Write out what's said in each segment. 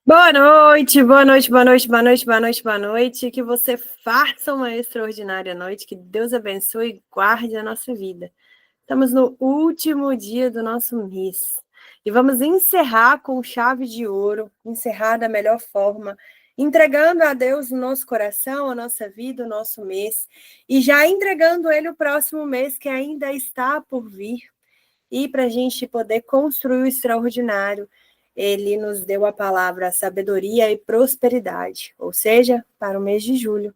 Boa noite, boa noite, boa noite, boa noite, boa noite, boa noite. Que você faça uma extraordinária noite, que Deus abençoe e guarde a nossa vida. Estamos no último dia do nosso mês e vamos encerrar com chave de ouro, encerrar da melhor forma, entregando a Deus o nosso coração, a nossa vida, o nosso mês e já entregando a Ele o próximo mês que ainda está por vir. E para a gente poder construir o extraordinário, ele nos deu a palavra sabedoria e prosperidade, ou seja, para o mês de julho.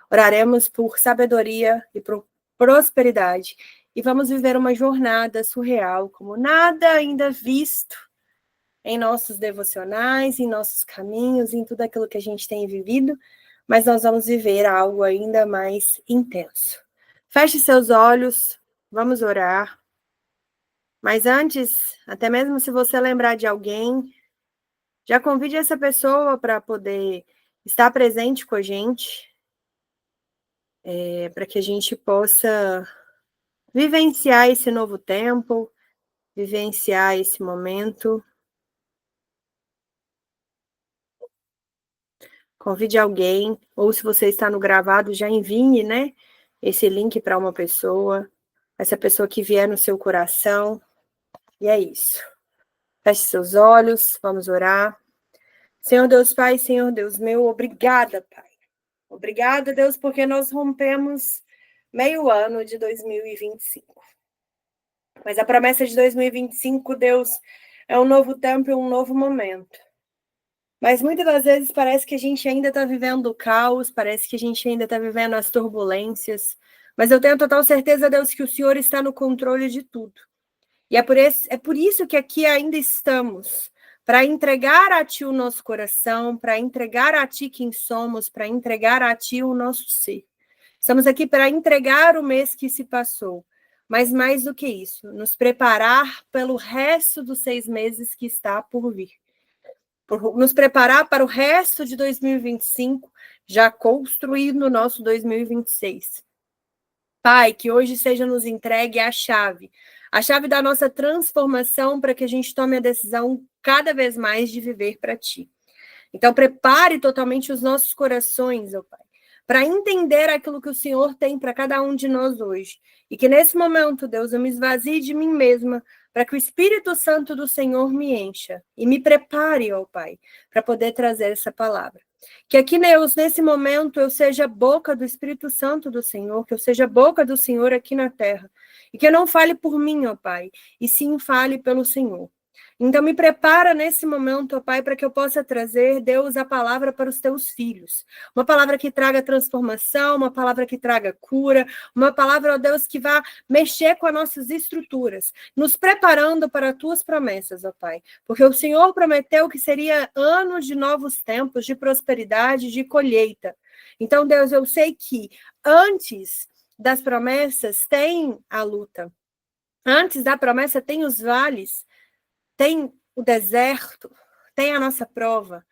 Oraremos por sabedoria e por prosperidade e vamos viver uma jornada surreal, como nada ainda visto em nossos devocionais, em nossos caminhos, em tudo aquilo que a gente tem vivido, mas nós vamos viver algo ainda mais intenso. Feche seus olhos, vamos orar. Mas antes, até mesmo se você lembrar de alguém, já convide essa pessoa para poder estar presente com a gente, para que a gente possa vivenciar esse novo tempo, vivenciar esse momento. Convide alguém, ou se você está no gravado, já envie, né, esse link para uma pessoa, essa pessoa que vier no seu coração. E é isso. Feche seus olhos, vamos orar. Senhor Deus Pai, Senhor Deus meu, obrigada, Pai. Obrigada, Deus, porque nós rompemos meio ano de 2025. Mas a promessa de 2025, Deus, é um novo tempo e um novo momento. Mas muitas das vezes parece que a gente ainda está vivendo o caos, parece que a gente ainda está vivendo as turbulências. Mas eu tenho total certeza, Deus, que o Senhor está no controle de tudo. E é por isso que aqui ainda estamos, para entregar a Ti o nosso coração, para entregar a Ti quem somos, para entregar a Ti o nosso ser. Estamos aqui para entregar o mês que se passou, mas mais do que isso, nos preparar pelo resto dos 6 meses que está por vir. Nos preparar para o resto de 2025, já construindo o nosso 2026. Pai, que hoje seja nos entregue a chave da nossa transformação para que a gente tome a decisão cada vez mais de viver para Ti. Então, prepare totalmente os nossos corações, ó Pai, para entender aquilo que o Senhor tem para cada um de nós hoje. E que nesse momento, Deus, eu me esvazie de mim mesma, para que o Espírito Santo do Senhor me encha e me prepare, ó Pai, para poder trazer essa palavra. Que aqui, Deus, nesse momento, eu seja a boca do Espírito Santo do Senhor, que eu seja a boca do Senhor aqui na terra. E que eu não fale por mim, ó Pai, e sim fale pelo Senhor. Então, me prepara nesse momento, ó Pai, para que eu possa trazer, Deus, a palavra para os teus filhos. Uma palavra que traga transformação, uma palavra que traga cura, uma palavra, ó Deus, que vá mexer com as nossas estruturas, nos preparando para as tuas promessas, ó Pai. Porque o Senhor prometeu que seria ano de novos tempos, de prosperidade, de colheita. Então, Deus, eu sei que antes das promessas tem a luta. Antes da promessa tem os vales, tem o deserto, tem a nossa prova.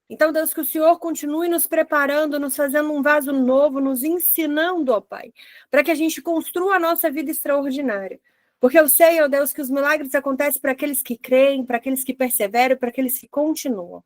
Então, Deus, que o Senhor continue nos preparando, nos fazendo um vaso novo, nos ensinando, ó Pai, para que a gente construa a nossa vida extraordinária. Porque eu sei, ó Deus, que os milagres acontecem para aqueles que creem, para aqueles que perseveram, para aqueles que continuam.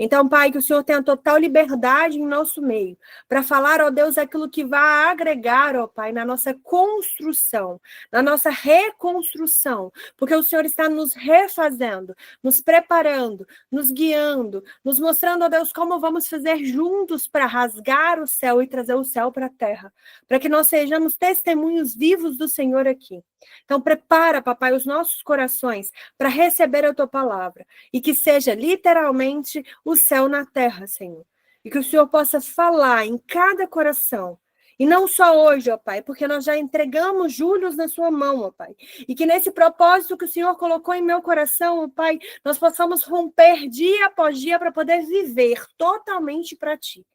Então, Pai, que o Senhor tenha total liberdade em nosso meio, para falar, ó Deus, aquilo que vai agregar, ó Pai, na nossa construção, na nossa reconstrução, porque o Senhor está nos refazendo, nos preparando, nos guiando, nos mostrando, ó Deus, como vamos fazer juntos para rasgar o céu e trazer o céu para a terra, para que nós sejamos testemunhos vivos do Senhor aqui. Então, prepara, papai, os nossos corações para receber a tua palavra e que seja literalmente o céu na terra, Senhor. E que o Senhor possa falar em cada coração. E não só hoje, ó Pai, porque nós já entregamos julhos na sua mão, ó Pai. E que nesse propósito que o Senhor colocou em meu coração, ó Pai, nós possamos romper dia após dia para poder viver totalmente para Ti.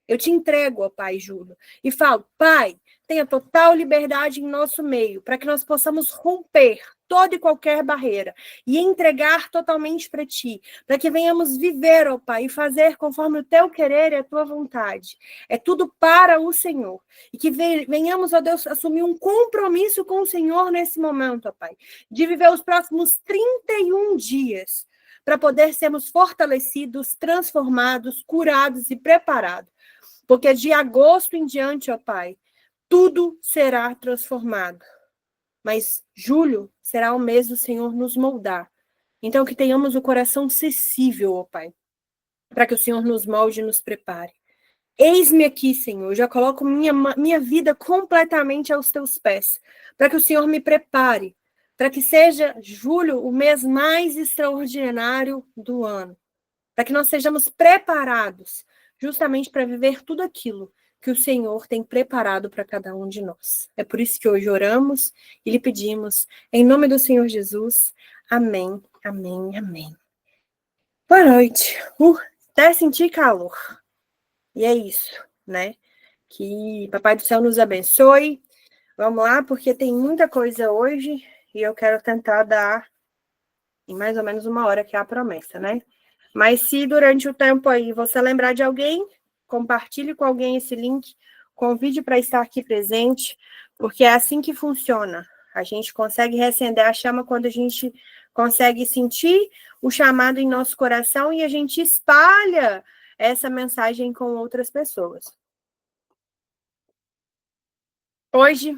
Eu te entrego, ó Pai, Júlio, e falo, Pai, tenha total liberdade em nosso meio, para que nós possamos romper toda e qualquer barreira e entregar totalmente para Ti, para que venhamos viver, ó Pai, e fazer conforme o Teu querer e a Tua vontade. É tudo para o Senhor. E que venhamos, ó Deus, assumir um compromisso com o Senhor nesse momento, ó Pai, de viver os próximos 31 dias, para poder sermos fortalecidos, transformados, curados e preparados. Porque de agosto em diante, ó Pai, tudo será transformado. Mas julho será o mês do Senhor nos moldar. Então, que tenhamos o coração sensível, ó Pai, para que o Senhor nos molde e nos prepare. Eis-me aqui, Senhor, eu já coloco minha vida completamente aos teus pés, para que o Senhor me prepare, para que seja julho o mês mais extraordinário do ano, para que nós sejamos preparados justamente para viver tudo aquilo que o Senhor tem preparado para cada um de nós. É por isso que hoje oramos e lhe pedimos, em nome do Senhor Jesus, amém, amém, amém. Boa noite. Até senti calor. E é isso, né? Que Papai do Céu nos abençoe. Vamos lá, porque tem muita coisa hoje e eu quero tentar dar em mais ou menos 1 hora, que é a promessa, né? Mas se durante o tempo aí você lembrar de alguém, compartilhe com alguém esse link, convide para estar aqui presente, porque é assim que funciona. A gente consegue reacender a chama quando a gente consegue sentir o chamado em nosso coração e a gente espalha essa mensagem com outras pessoas. Hoje,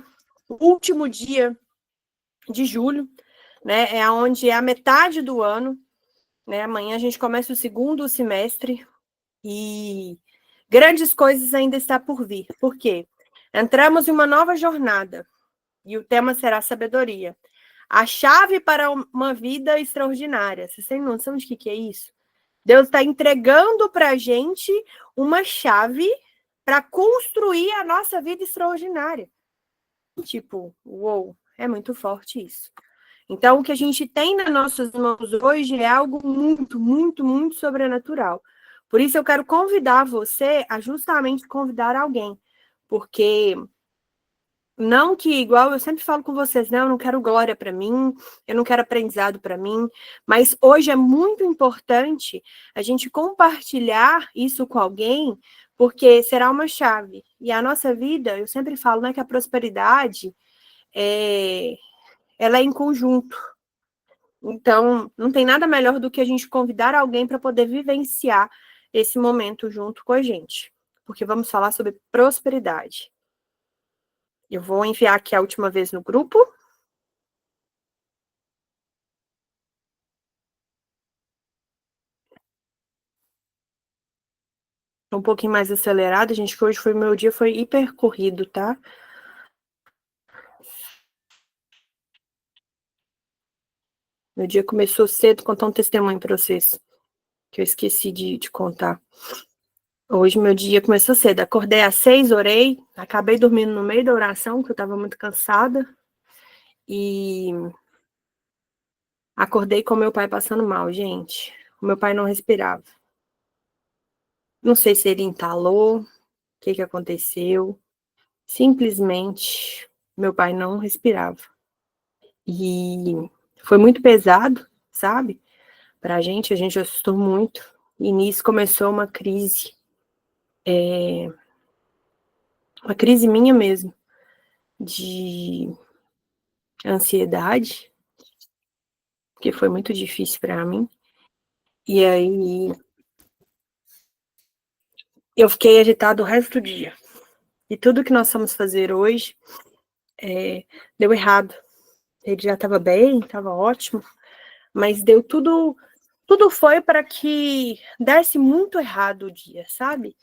o último dia de julho, né, é onde é a metade do ano, né? Amanhã a gente começa o segundo semestre e grandes coisas ainda está por vir. Por quê? Entramos em uma nova jornada e o tema será sabedoria. A chave para uma vida extraordinária. Vocês têm noção de que é isso? Deus está entregando para a gente uma chave para construir a nossa vida extraordinária. Tipo, uou, é muito forte isso. Então, o que a gente tem nas nossas mãos hoje é algo muito, muito, muito sobrenatural. Por isso, eu quero convidar você a justamente convidar alguém. Porque não que, igual eu sempre falo com vocês, né? Eu não quero glória para mim, eu não quero aprendizado para mim, mas hoje é muito importante a gente compartilhar isso com alguém, porque será uma chave. E a nossa vida, eu sempre falo, né, que a prosperidade ela é em conjunto. Então, não tem nada melhor do que a gente convidar alguém para poder vivenciar esse momento junto com a gente. Porque vamos falar sobre prosperidade. Eu vou enviar aqui a última vez no grupo. Um pouquinho mais acelerado, gente, que hoje meu dia foi hiper corrido, tá? Meu dia começou cedo, contar um testemunho para vocês, que eu esqueci de contar. Hoje meu dia começou cedo, acordei às 6, orei, acabei dormindo no meio da oração, porque eu estava muito cansada, e acordei com meu pai passando mal, gente. O meu pai não respirava. Não sei se ele entalou, o que aconteceu. Simplesmente, meu pai não respirava. E foi muito pesado, sabe? Pra gente, a gente assustou muito. E nisso começou uma crise minha mesmo, de ansiedade, que foi muito difícil para mim. E aí eu fiquei agitada o resto do dia. E tudo que nós fomos fazer hoje deu errado. Ele já estava bem, estava ótimo, mas deu tudo foi para que desse muito errado o dia, sabe?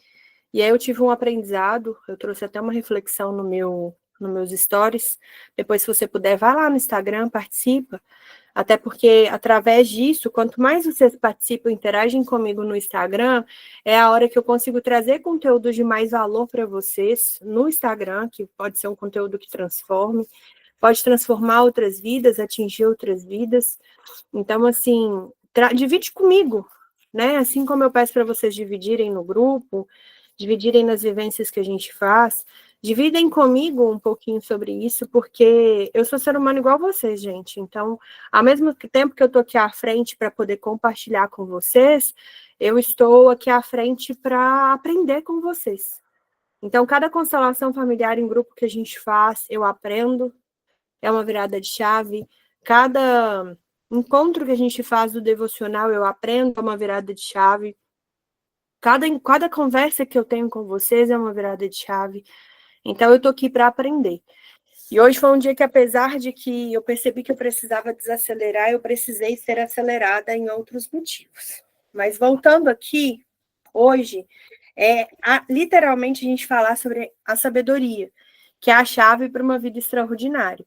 E aí eu tive um aprendizado, eu trouxe até uma reflexão nos meus stories. Depois, se você puder, vai lá no Instagram, participa. Até porque, através disso, quanto mais vocês participam, interagem comigo no Instagram, é a hora que eu consigo trazer conteúdo de mais valor para vocês no Instagram, que pode ser um conteúdo que transforme, pode transformar outras vidas, atingir outras vidas. Então, assim, divide comigo, né? Assim como eu peço para vocês dividirem no grupo, dividirem nas vivências que a gente faz, dividem comigo um pouquinho sobre isso, porque eu sou ser humano igual vocês, gente. Então, ao mesmo tempo que eu estou aqui à frente para poder compartilhar com vocês, eu estou aqui à frente para aprender com vocês. Então, cada constelação familiar em grupo que a gente faz, eu aprendo, é uma virada de chave. Cada encontro que a gente faz do devocional, eu aprendo, é uma virada de chave. Cada conversa que eu tenho com vocês é uma virada de chave. Então, eu tô aqui para aprender. E hoje foi um dia que, apesar de que eu percebi que eu precisava desacelerar, eu precisei ser acelerada em outros motivos. Mas voltando aqui, hoje, literalmente a gente falar sobre a sabedoria, que é a chave para uma vida extraordinária.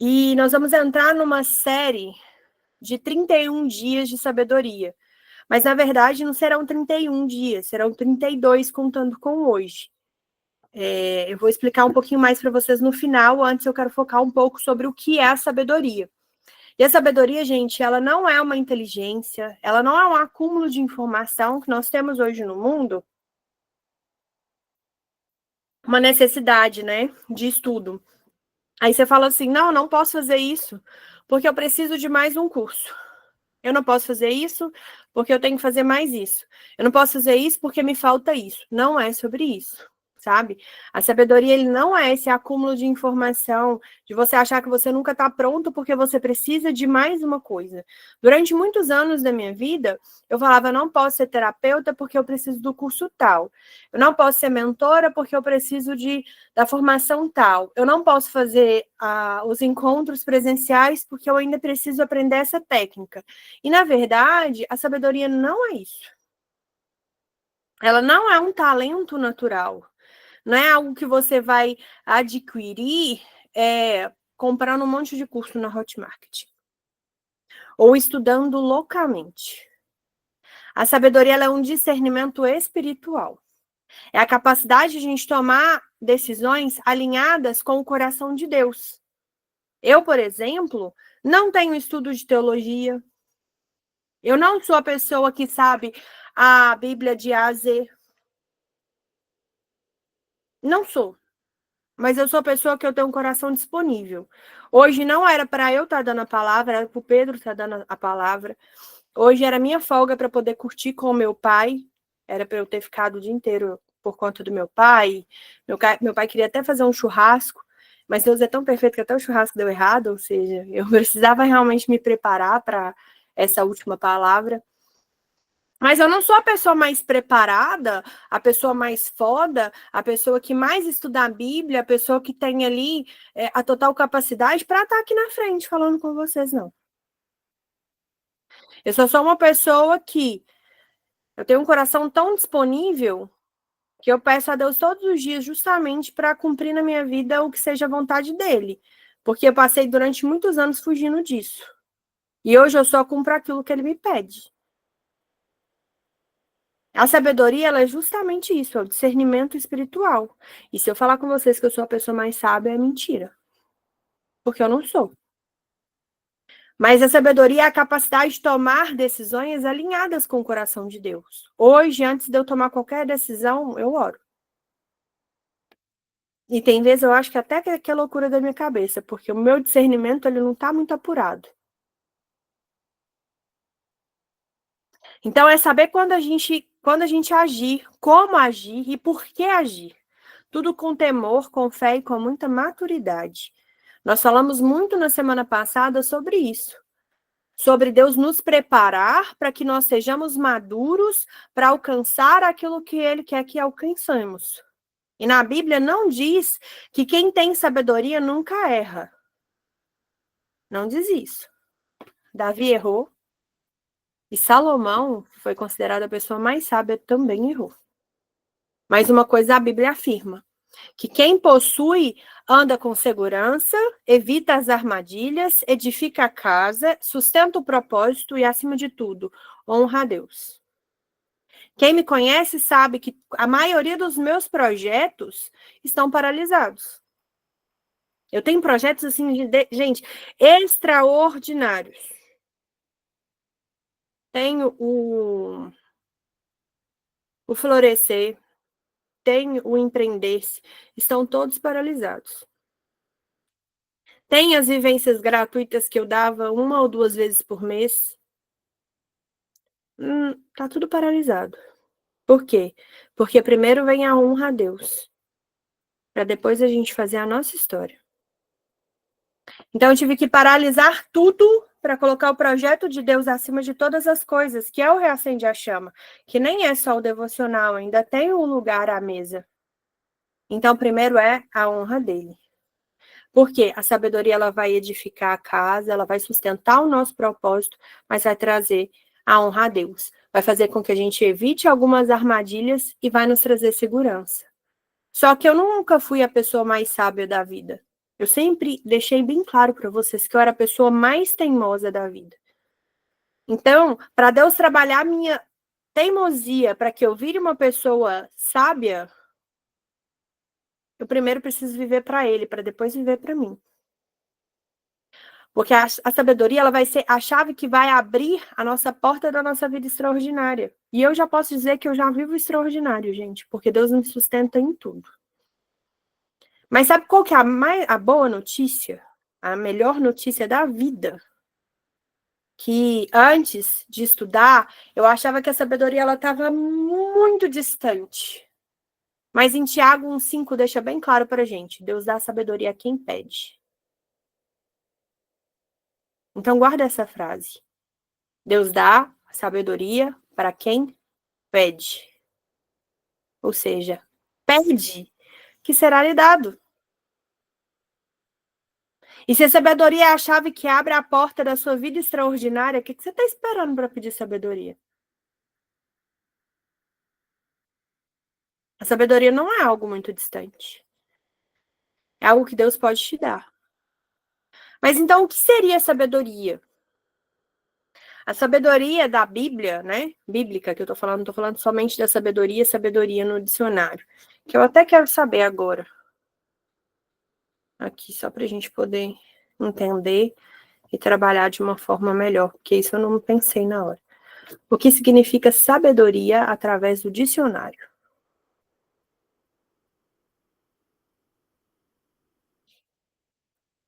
E nós vamos entrar numa série de 31 dias de sabedoria. Mas, na verdade, não serão 31 dias, serão 32 contando com hoje. Eu vou explicar um pouquinho mais para vocês no final, antes eu quero focar um pouco sobre o que é a sabedoria. E a sabedoria, gente, ela não é uma inteligência, ela não é um acúmulo de informação que nós temos hoje no mundo, uma necessidade, né, de estudo. Aí você fala assim, não posso fazer isso, porque eu preciso de mais um curso. Eu não posso fazer isso, porque eu tenho que fazer mais isso. Eu não posso fazer isso, porque me falta isso. Não é sobre isso, sabe? A sabedoria, ele não é esse acúmulo de informação, de você achar que você nunca está pronto porque você precisa de mais uma coisa. Durante muitos anos da minha vida, eu falava, eu não posso ser terapeuta porque eu preciso do curso tal. Eu não posso ser mentora porque eu preciso da formação tal. Eu não posso fazer os encontros presenciais porque eu ainda preciso aprender essa técnica. E, na verdade, a sabedoria não é isso. Ela não é um talento natural. Não é algo que você vai adquirir comprando um monte de curso na Hotmart. Ou estudando loucamente. A sabedoria ela é um discernimento espiritual. É a capacidade de a gente tomar decisões alinhadas com o coração de Deus. Eu, por exemplo, não tenho estudo de teologia. Eu não sou a pessoa que sabe a Bíblia de A a Z. Não sou. Mas eu sou a pessoa que eu tenho um coração disponível. Hoje não era para eu estar dando a palavra, era para o Pedro estar dando a palavra. Hoje era minha folga para poder curtir com o meu pai. Era para eu ter ficado o dia inteiro por conta do meu pai. Meu pai queria até fazer um churrasco, mas Deus é tão perfeito que até o churrasco deu errado, ou seja, eu precisava realmente me preparar para essa última palavra. Mas eu não sou a pessoa mais preparada, a pessoa mais foda, a pessoa que mais estuda a Bíblia, a pessoa que tem ali a total capacidade para estar aqui na frente falando com vocês, não. Eu só sou uma pessoa que eu tenho um coração tão disponível que eu peço a Deus todos os dias justamente para cumprir na minha vida o que seja a vontade dele. Porque eu passei durante muitos anos fugindo disso. E hoje eu só cumpro aquilo que ele me pede. A sabedoria, ela é justamente isso, é o discernimento espiritual. E se eu falar com vocês que eu sou a pessoa mais sábia, é mentira. Porque eu não sou. Mas a sabedoria é a capacidade de tomar decisões alinhadas com o coração de Deus. Hoje, antes de eu tomar qualquer decisão, eu oro. E tem vezes eu acho que até que é loucura da minha cabeça, porque o meu discernimento ele não está muito apurado. Então é saber quando a gente agir, como agir e por que agir. Tudo com temor, com fé e com muita maturidade. Nós falamos muito na semana passada sobre isso. Sobre Deus nos preparar para que nós sejamos maduros para alcançar aquilo que Ele quer que alcancemos. E na Bíblia não diz que quem tem sabedoria nunca erra. Não diz isso. Davi errou. E Salomão, que foi considerado a pessoa mais sábia, também errou. Mas uma coisa a Bíblia afirma: que quem possui anda com segurança, evita as armadilhas, edifica a casa, sustenta o propósito e, acima de tudo, honra a Deus. Quem me conhece sabe que a maioria dos meus projetos estão paralisados. Eu tenho projetos, assim, gente, extraordinários. Tenho o Florescer, tenho o Empreender-se, estão todos paralisados. Tem as vivências gratuitas que eu dava 1 ou 2 vezes por mês. Tá tudo paralisado. Por quê? Porque primeiro vem a honra a Deus, para depois a gente fazer a nossa história. Então eu tive que paralisar tudo para colocar o projeto de Deus acima de todas as coisas, que é o Reacende a Chama, que nem é só o devocional, ainda tem um lugar à mesa. Então, primeiro é a honra dele. Porque a sabedoria ela vai edificar a casa, ela vai sustentar o nosso propósito, mas vai trazer a honra a Deus. Vai fazer com que a gente evite algumas armadilhas e vai nos trazer segurança. Só que eu nunca fui a pessoa mais sábia da vida. Eu sempre deixei bem claro para vocês que eu era a pessoa mais teimosa da vida. Então, para Deus trabalhar a minha teimosia para que eu vire uma pessoa sábia, eu primeiro preciso viver para Ele, para depois viver para mim. Porque a sabedoria ela vai ser a chave que vai abrir a nossa porta da nossa vida extraordinária. E eu já posso dizer que eu já vivo extraordinário, gente, porque Deus me sustenta em tudo. Mas sabe qual que é a boa notícia? A melhor notícia da vida? Que antes de estudar, eu achava que a sabedoria ela estava muito distante. Mas em Tiago 1,5 deixa bem claro para a gente: Deus dá sabedoria a quem pede. Então guarda essa frase. Deus dá sabedoria para quem pede. Ou seja, pede que será lhe dado. E se a sabedoria é a chave que abre a porta da sua vida extraordinária, o que você está esperando para pedir sabedoria? A sabedoria não é algo muito distante. É algo que Deus pode te dar. Mas então, o que seria sabedoria? A sabedoria da Bíblia, né? Bíblica, que eu não tô falando somente da sabedoria no dicionário. Que eu até quero saber agora. Aqui, só para a gente poder entender e trabalhar de uma forma melhor, porque isso eu não pensei na hora. O que significa sabedoria através do dicionário?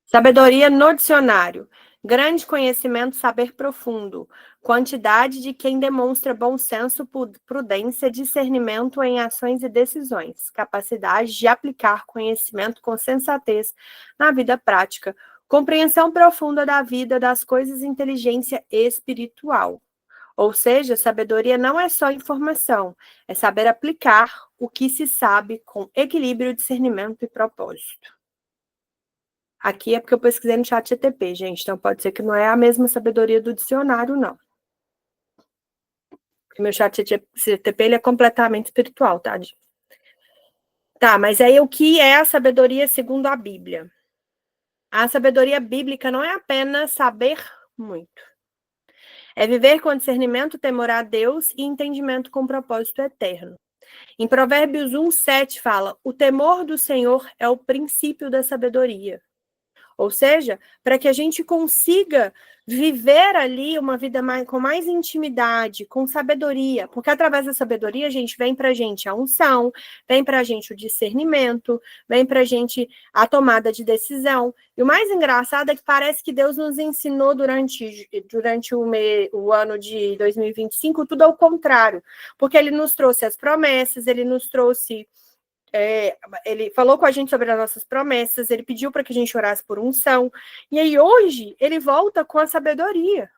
Sabedoria no dicionário. Grande conhecimento, saber profundo. Quantidade de quem demonstra bom senso, prudência, discernimento em ações e decisões. Capacidade de aplicar conhecimento com sensatez na vida prática. Compreensão profunda da vida, das coisas, inteligência espiritual. Ou seja, sabedoria não é só informação, é saber aplicar o que se sabe com equilíbrio, discernimento e propósito. Aqui é porque eu pesquisei no chat GTP, gente, então pode ser que não é a mesma sabedoria do dicionário, não. Porque meu chat GTP ele é completamente espiritual, tá? Tá, mas aí o que é a sabedoria segundo a Bíblia? A sabedoria bíblica não é apenas saber muito. É viver com discernimento, temor a Deus e entendimento com propósito eterno. Em Provérbios 1,7 fala: o temor do Senhor é o princípio da sabedoria. Ou seja, para que a gente consiga viver ali uma vida com mais intimidade, com sabedoria, porque através da sabedoria, a gente vem para a gente a unção, vem para a gente o discernimento, vem para a gente a tomada de decisão. E o mais engraçado é que parece que Deus nos ensinou durante o ano de 2025 tudo ao contrário, porque Ele nos trouxe as promessas, Ele nos trouxe ele falou com a gente sobre as nossas promessas, ele pediu para que a gente orasse por unção, e aí hoje ele volta com a sabedoria.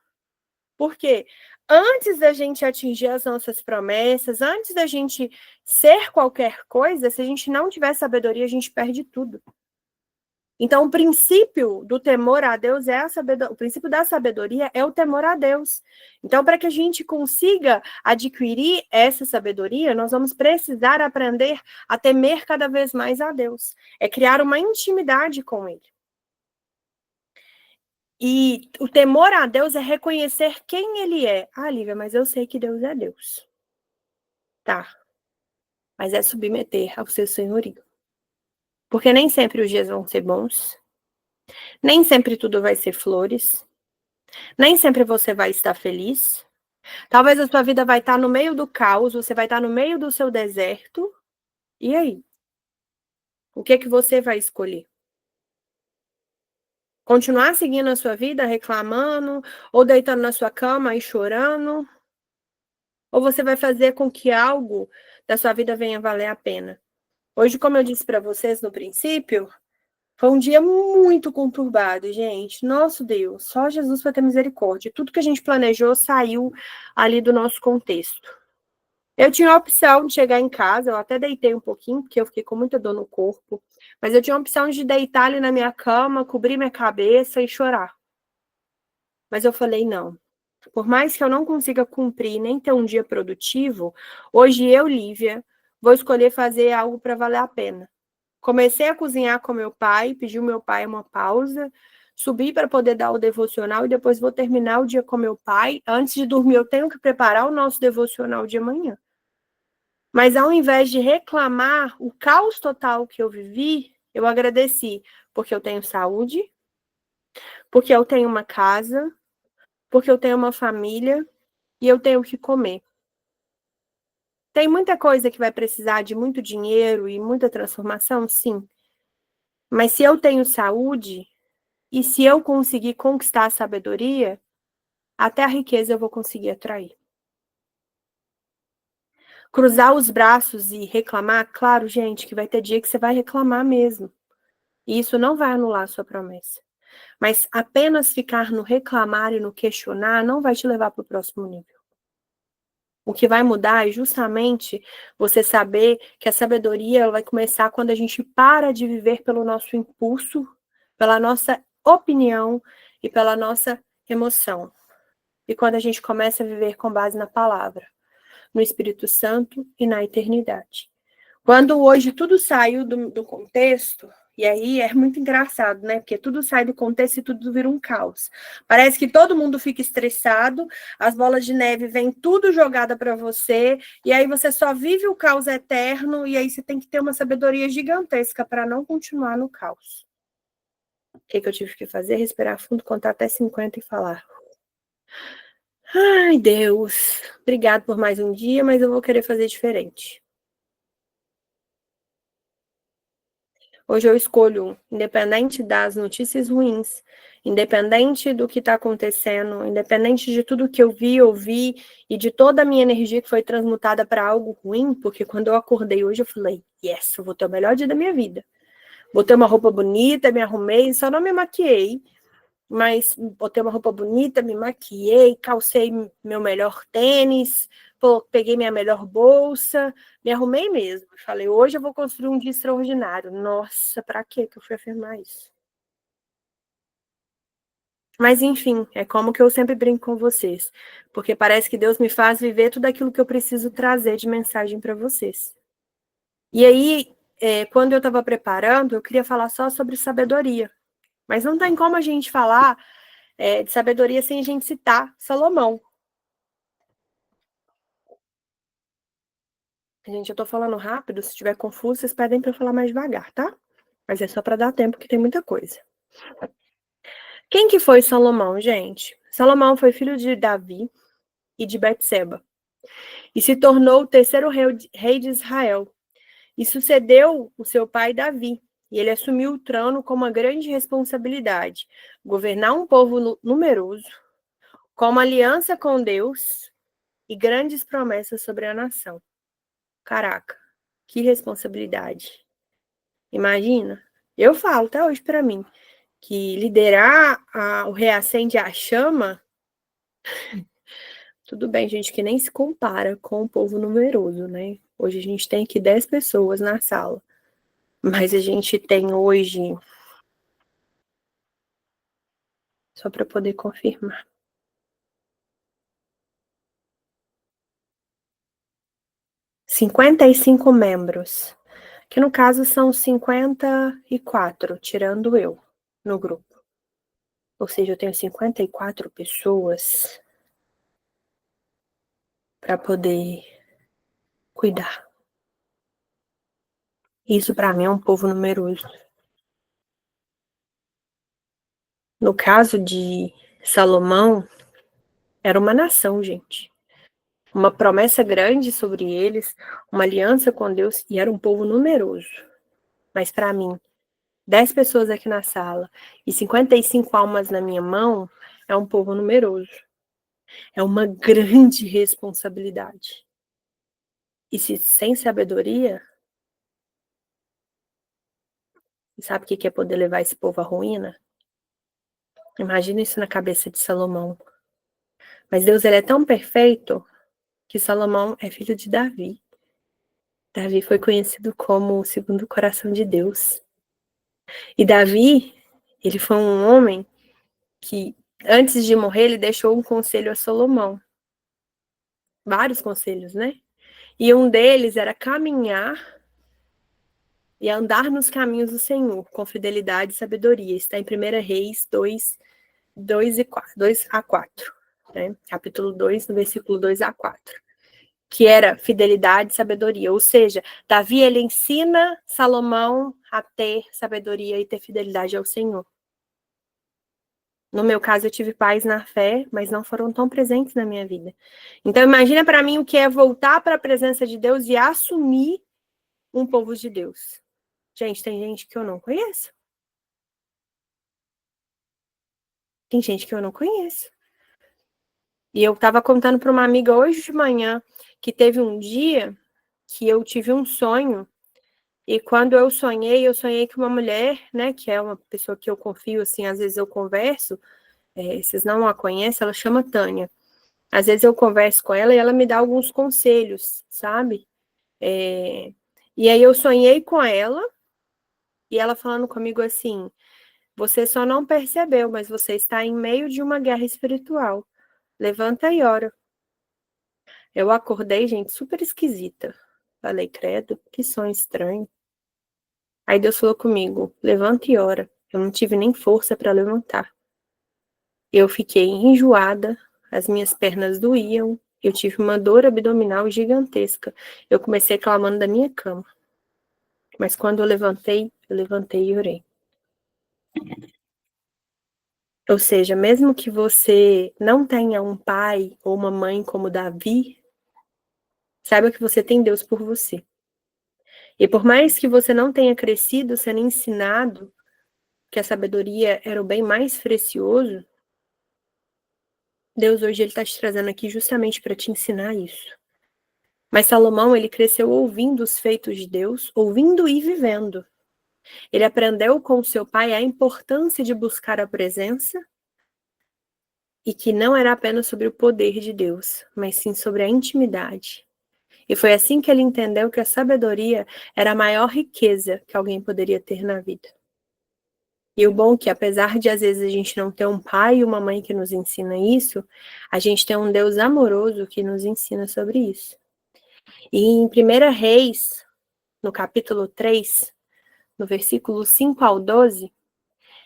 Porque antes da gente atingir as nossas promessas, antes da gente ser qualquer coisa, se a gente não tiver sabedoria, a gente perde tudo. Então, o princípio do temor a Deus é a sabedoria, o princípio da sabedoria é o temor a Deus. Então, para que a gente consiga adquirir essa sabedoria, nós vamos precisar aprender a temer cada vez mais a Deus. É criar uma intimidade com Ele. E o temor a Deus é reconhecer quem Ele é. Ah, Lívia, mas eu sei que Deus é Deus. Tá. Mas é submeter ao seu senhorio. Porque nem sempre os dias vão ser bons. Nem sempre tudo vai ser flores. Nem sempre você vai estar feliz. Talvez a sua vida vai estar no meio do caos, você vai estar no meio do seu deserto. E aí? O que é que você vai escolher? Continuar seguindo a sua vida, reclamando, ou deitando na sua cama e chorando? Ou você vai fazer com que algo da sua vida venha valer a pena? Hoje, como eu disse para vocês no princípio, Foi um dia muito conturbado, gente. Nosso Deus, só Jesus vai ter misericórdia. Tudo que a gente planejou saiu ali do nosso contexto. Eu tinha a opção de chegar em casa, eu até deitei um pouquinho, porque eu fiquei com muita dor no corpo, mas eu tinha a opção de deitar ali na minha cama, cobrir minha cabeça e chorar. Mas eu falei, não. Por mais que eu não consiga cumprir nem ter um dia produtivo, hoje eu, Lívia, vou escolher fazer algo para valer a pena. Comecei a cozinhar com meu pai, pedi ao meu pai uma pausa, subi para poder dar o devocional e depois vou terminar o dia com meu pai. Antes de dormir, eu tenho que preparar o nosso devocional de amanhã. Mas ao invés de reclamar o caos total que eu vivi, eu agradeci, porque eu tenho saúde, porque eu tenho uma casa, porque eu tenho uma família e eu tenho o que comer. Tem muita coisa que vai precisar de muito dinheiro e muita transformação, sim. Mas se eu tenho saúde e se eu conseguir conquistar a sabedoria, até a riqueza eu vou conseguir atrair. Cruzar os braços e reclamar, claro, gente, que vai ter dia que você vai reclamar mesmo. E isso não vai anular a sua promessa. Mas apenas ficar no reclamar e no questionar não vai te levar para o próximo nível. O que vai mudar é justamente você saber que a sabedoria vai começar quando a gente para de viver pelo nosso impulso, pela nossa opinião e pela nossa emoção. E quando a gente começa a viver com base na palavra, no Espírito Santo e na eternidade. Quando hoje tudo saiu do contexto, e aí é muito engraçado, né? Porque tudo sai do contexto e tudo vira um caos. Parece que todo mundo fica estressado, as bolas de neve vêm tudo jogada para você, e aí você só vive o caos eterno, e aí você tem que ter uma sabedoria gigantesca para não continuar no caos. O que eu tive que fazer? Respirar fundo, contar até 50 e falar: ai, Deus, obrigado por mais um dia, mas eu vou querer fazer diferente. Hoje eu escolho, independente das notícias ruins, independente do que está acontecendo, independente de tudo que eu vi, ouvi e de toda a minha energia que foi transmutada para algo ruim, porque quando eu acordei hoje eu falei, yes, eu vou ter o melhor dia da minha vida. Botei uma roupa bonita, me arrumei, só não me maquiei, mas botei uma roupa bonita, me maquiei, calcei meu melhor tênis, peguei minha melhor bolsa, me arrumei mesmo. Falei, hoje eu vou construir um dia extraordinário. Nossa, para que eu fui afirmar isso? Mas enfim, é como que eu sempre brinco com vocês, porque parece que Deus me faz viver tudo aquilo que eu preciso trazer de mensagem para vocês. E aí, quando eu estava preparando, eu queria falar só sobre sabedoria, mas não tem como a gente falar de sabedoria sem a gente citar Salomão. Gente, eu tô falando rápido, se estiver confuso, vocês pedem para eu falar mais devagar, tá? Mas é só para dar tempo, que tem muita coisa. Quem que foi Salomão, gente? Salomão foi filho de Davi e de Betseba, e se tornou o terceiro rei de Israel, e sucedeu o seu pai Davi, e ele assumiu o trono com uma grande responsabilidade, governar um povo numeroso, com uma aliança com Deus e grandes promessas sobre a nação. Caraca, que responsabilidade. Imagina, eu falo até hoje para mim que liderar o Reacende a Chama, tudo bem, gente, que nem se compara com o povo numeroso, né? Hoje a gente tem aqui 10 pessoas na sala, mas a gente tem hoje, só para poder confirmar, 55 membros, que no caso são 54, tirando eu, no grupo. Ou seja, eu tenho 54 pessoas para poder cuidar. Isso para mim é um povo numeroso. No caso de Salomão, era uma nação, gente. Uma promessa grande sobre eles, uma aliança com Deus, e era um povo numeroso. Mas para mim, 10 pessoas aqui na sala e 55 almas na minha mão, é um povo numeroso. É uma grande responsabilidade. E se sem sabedoria, E sabe o que é poder levar esse povo à ruína? Imagina isso na cabeça de Salomão. Mas Deus, ele é tão perfeito que Salomão é filho de Davi. Davi foi conhecido como o segundo coração de Deus. E Davi, ele foi um homem que, antes de morrer, ele deixou um conselho a Salomão. Vários conselhos, né? E um deles era caminhar e andar nos caminhos do Senhor, com fidelidade e sabedoria. Está em 1 Reis 2 a 4. Né? Capítulo 2, no versículo 2 a 4. Que era fidelidade e sabedoria. Ou seja, Davi, ele ensina Salomão a ter sabedoria e ter fidelidade ao Senhor. No meu caso, eu tive pais na fé, mas não foram tão presentes na minha vida. Então, imagina para mim o que é voltar para a presença de Deus e assumir um povo de Deus. Gente, tem gente que eu não conheço. Tem gente que eu não conheço. E eu estava contando para uma amiga hoje de manhã que teve um dia que eu tive um sonho. E quando eu sonhei com uma mulher, né, que é uma pessoa que eu confio, assim, às vezes eu converso, vocês não a conhecem, ela chama Tânia. Às vezes eu converso com ela e ela me dá alguns conselhos, sabe? E aí eu sonhei com ela e ela falando comigo assim: você só não percebeu, mas você está em meio de uma guerra espiritual. Levanta e ora. Eu acordei, gente, super esquisita. Falei, credo, que sonho estranho. Aí Deus falou comigo: levanta e ora. Eu não tive nem força para levantar. Eu fiquei enjoada, as minhas pernas doíam, eu tive uma dor abdominal gigantesca. Eu comecei clamando da minha cama. Mas quando eu levantei e orei. Ou seja, mesmo que você não tenha um pai ou uma mãe como Davi, saiba que você tem Deus por você. E por mais que você não tenha crescido sendo ensinado que a sabedoria era o bem mais precioso, Deus hoje ele está te trazendo aqui justamente para te ensinar isso. Mas Salomão, ele cresceu ouvindo os feitos de Deus, ouvindo e vivendo. Ele aprendeu com seu pai a importância de buscar a presença e que não era apenas sobre o poder de Deus, mas sim sobre a intimidade. E foi assim que ele entendeu que a sabedoria era a maior riqueza que alguém poderia ter na vida. E o bom é que, apesar de às vezes a gente não ter um pai e uma mãe que nos ensina isso, a gente tem um Deus amoroso que nos ensina sobre isso. E em 1 Reis, no capítulo 3, no versículo 5 ao 12,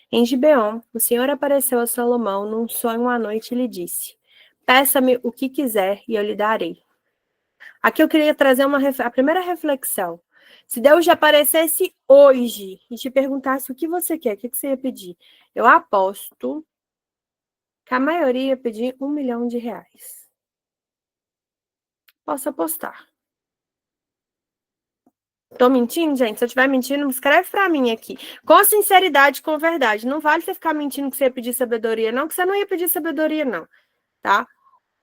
em Gibeon, o Senhor apareceu a Salomão num sonho à noite e lhe disse: peça-me o que quiser e eu lhe darei. Aqui eu queria trazer a primeira reflexão. Se Deus te aparecesse hoje e te perguntasse o que você quer, o que você ia pedir? Eu aposto que a maioria ia pedir R$ 1 milhão. Posso apostar. Tô mentindo, gente? Se eu estiver mentindo, escreve pra mim aqui. Com sinceridade, com verdade. Não vale você ficar mentindo que você ia pedir sabedoria, não, que você não ia pedir sabedoria, não. Tá?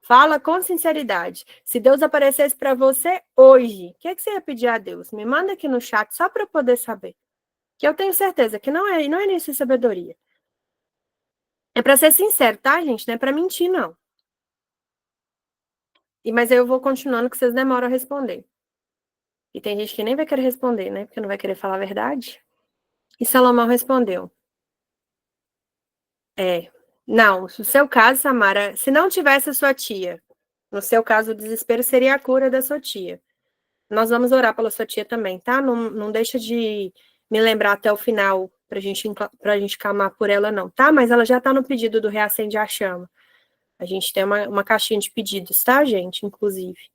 Fala com sinceridade. Se Deus aparecesse para você hoje, o que você ia pedir a Deus? Me manda aqui no chat só para eu poder saber. Que eu tenho certeza que não é nisso sabedoria. É para ser sincero, tá, gente? Não é para mentir, não. Mas eu vou continuando que vocês demoram a responder. E tem gente que nem vai querer responder, né? Porque não vai querer falar a verdade. E Salomão respondeu: não, no seu caso, Samara, se não tivesse a sua tia, no seu caso, o desespero seria a cura da sua tia. Nós vamos orar pela sua tia também, tá? Não deixa de me lembrar até o final pra gente clamar por ela, não, tá? Mas ela já tá no pedido do Reacende a Chama. A gente tem uma caixinha de pedidos, tá, gente? Inclusive.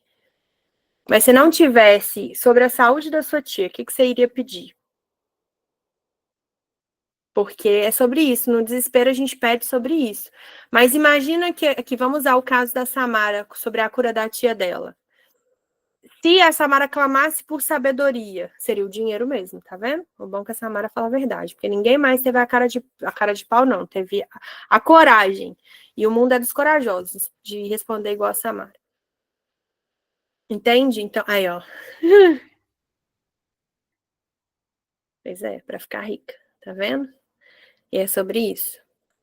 Mas se não tivesse sobre a saúde da sua tia, o que você iria pedir? Porque é sobre isso, no desespero a gente pede sobre isso. Mas imagina que vamos usar o caso da Samara, sobre a cura da tia dela. Se a Samara clamasse por sabedoria, seria o dinheiro mesmo, tá vendo? O bom é que a Samara fala a verdade, porque ninguém mais teve a cara de pau, não. Teve a coragem. E o mundo é dos corajosos, de responder igual a Samara. Entende? Então, aí, ó. Pois é, pra ficar rica. Tá vendo? E é sobre isso.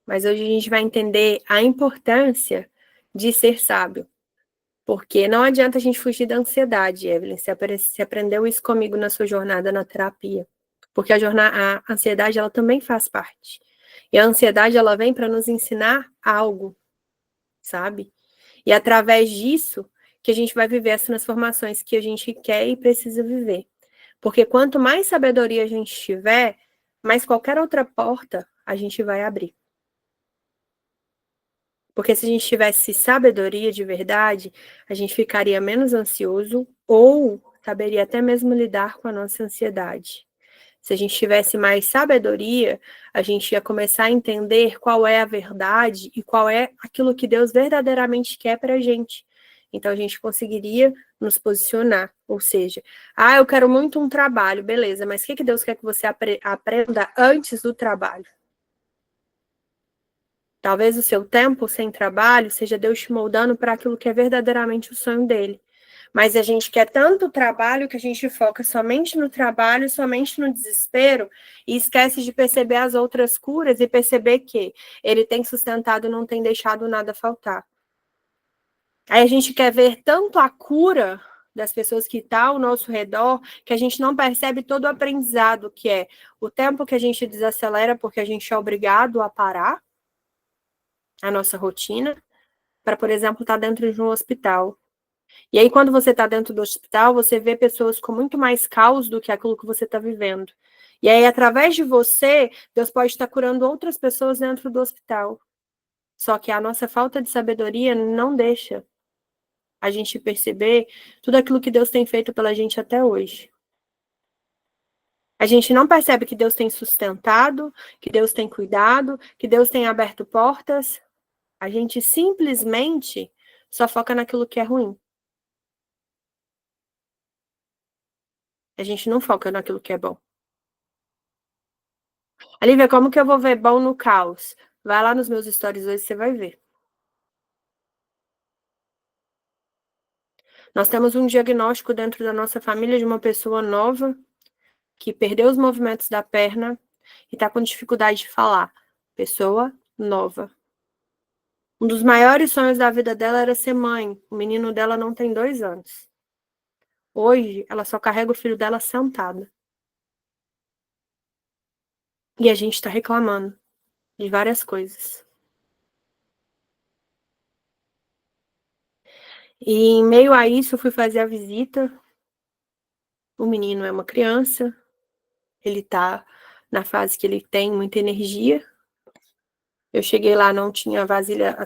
Mas hoje a gente vai entender a importância de ser sábio. Porque não adianta a gente fugir da ansiedade, Evelyn. Você aprendeu isso comigo na sua jornada na terapia. Porque a ansiedade, ela também faz parte. E a ansiedade, ela vem para nos ensinar algo, sabe? E através disso que a gente vai viver as transformações que a gente quer e precisa viver. Porque quanto mais sabedoria a gente tiver, mais qualquer outra porta a gente vai abrir. Porque se a gente tivesse sabedoria de verdade, a gente ficaria menos ansioso ou saberia até mesmo lidar com a nossa ansiedade. Se a gente tivesse mais sabedoria, a gente ia começar a entender qual é a verdade e qual é aquilo que Deus verdadeiramente quer para a gente. Então a gente conseguiria nos posicionar. Ou seja, eu quero muito um trabalho, beleza, mas o que Deus quer que você aprenda antes do trabalho? Talvez o seu tempo sem trabalho seja Deus te moldando para aquilo que é verdadeiramente o sonho dele. Mas a gente quer tanto trabalho que a gente foca somente no trabalho, somente no desespero, e esquece de perceber as outras curas e perceber que ele tem sustentado e não tem deixado nada faltar. Aí a gente quer ver tanto a cura das pessoas que estão ao nosso redor, que a gente não percebe todo o aprendizado, que é o tempo que a gente desacelera porque a gente é obrigado a parar a nossa rotina, para, por exemplo, estar dentro de um hospital. E aí, quando você está dentro do hospital, você vê pessoas com muito mais caos do que aquilo que você está vivendo. E aí, através de você, Deus pode estar curando outras pessoas dentro do hospital. Só que a nossa falta de sabedoria não deixa a gente perceber tudo aquilo que Deus tem feito pela gente até hoje. A gente não percebe que Deus tem sustentado, que Deus tem cuidado, que Deus tem aberto portas. A gente simplesmente só foca naquilo que é ruim. A gente não foca naquilo que é bom. Olivia, como que eu vou ver bom no caos? Vai lá nos meus stories hoje, você vai ver. Nós temos um diagnóstico dentro da nossa família de uma pessoa nova que perdeu os movimentos da perna e está com dificuldade de falar. Pessoa nova. Um dos maiores sonhos da vida dela era ser mãe. O menino dela não tem 2 anos. Hoje, ela só carrega o filho dela sentada. E a gente está reclamando de várias coisas. E em meio a isso, eu fui fazer a visita. O menino é uma criança, ele tá na fase que ele tem muita energia. Eu cheguei lá, não tinha vasilha,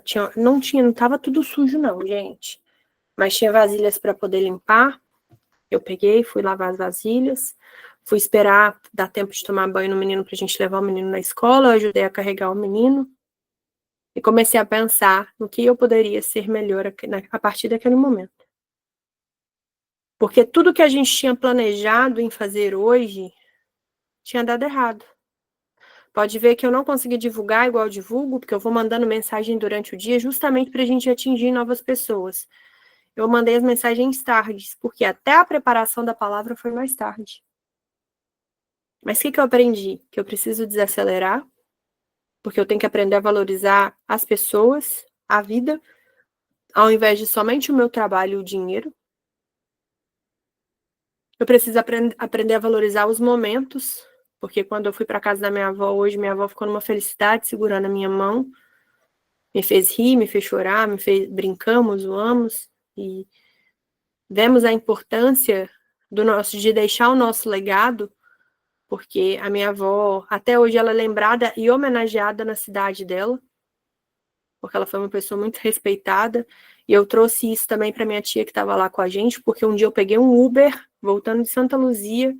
não tava tudo sujo não, gente. Mas tinha vasilhas para poder limpar. Eu peguei, fui lavar as vasilhas, fui esperar dar tempo de tomar banho no menino pra gente levar o menino na escola, eu ajudei a carregar o menino. E comecei a pensar no que eu poderia ser melhor a partir daquele momento. Porque tudo que a gente tinha planejado em fazer hoje tinha dado errado. Pode ver que eu não consegui divulgar igual eu divulgo, porque eu vou mandando mensagem durante o dia justamente para a gente atingir novas pessoas. Eu mandei as mensagens tardes, porque até a preparação da palavra foi mais tarde. Mas o que eu aprendi? Que eu preciso desacelerar, porque eu tenho que aprender a valorizar as pessoas, a vida, ao invés de somente o meu trabalho e o dinheiro. Eu preciso aprender a valorizar os momentos, porque quando eu fui para casa da minha avó hoje, minha avó ficou numa felicidade segurando a minha mão, me fez rir, me fez chorar, brincamos, zoamos e vemos a importância de deixar o nosso legado, porque a minha avó, até hoje, ela é lembrada e homenageada na cidade dela, porque ela foi uma pessoa muito respeitada, e eu trouxe isso também para minha tia que estava lá com a gente, porque um dia eu peguei um Uber, voltando de Santa Luzia,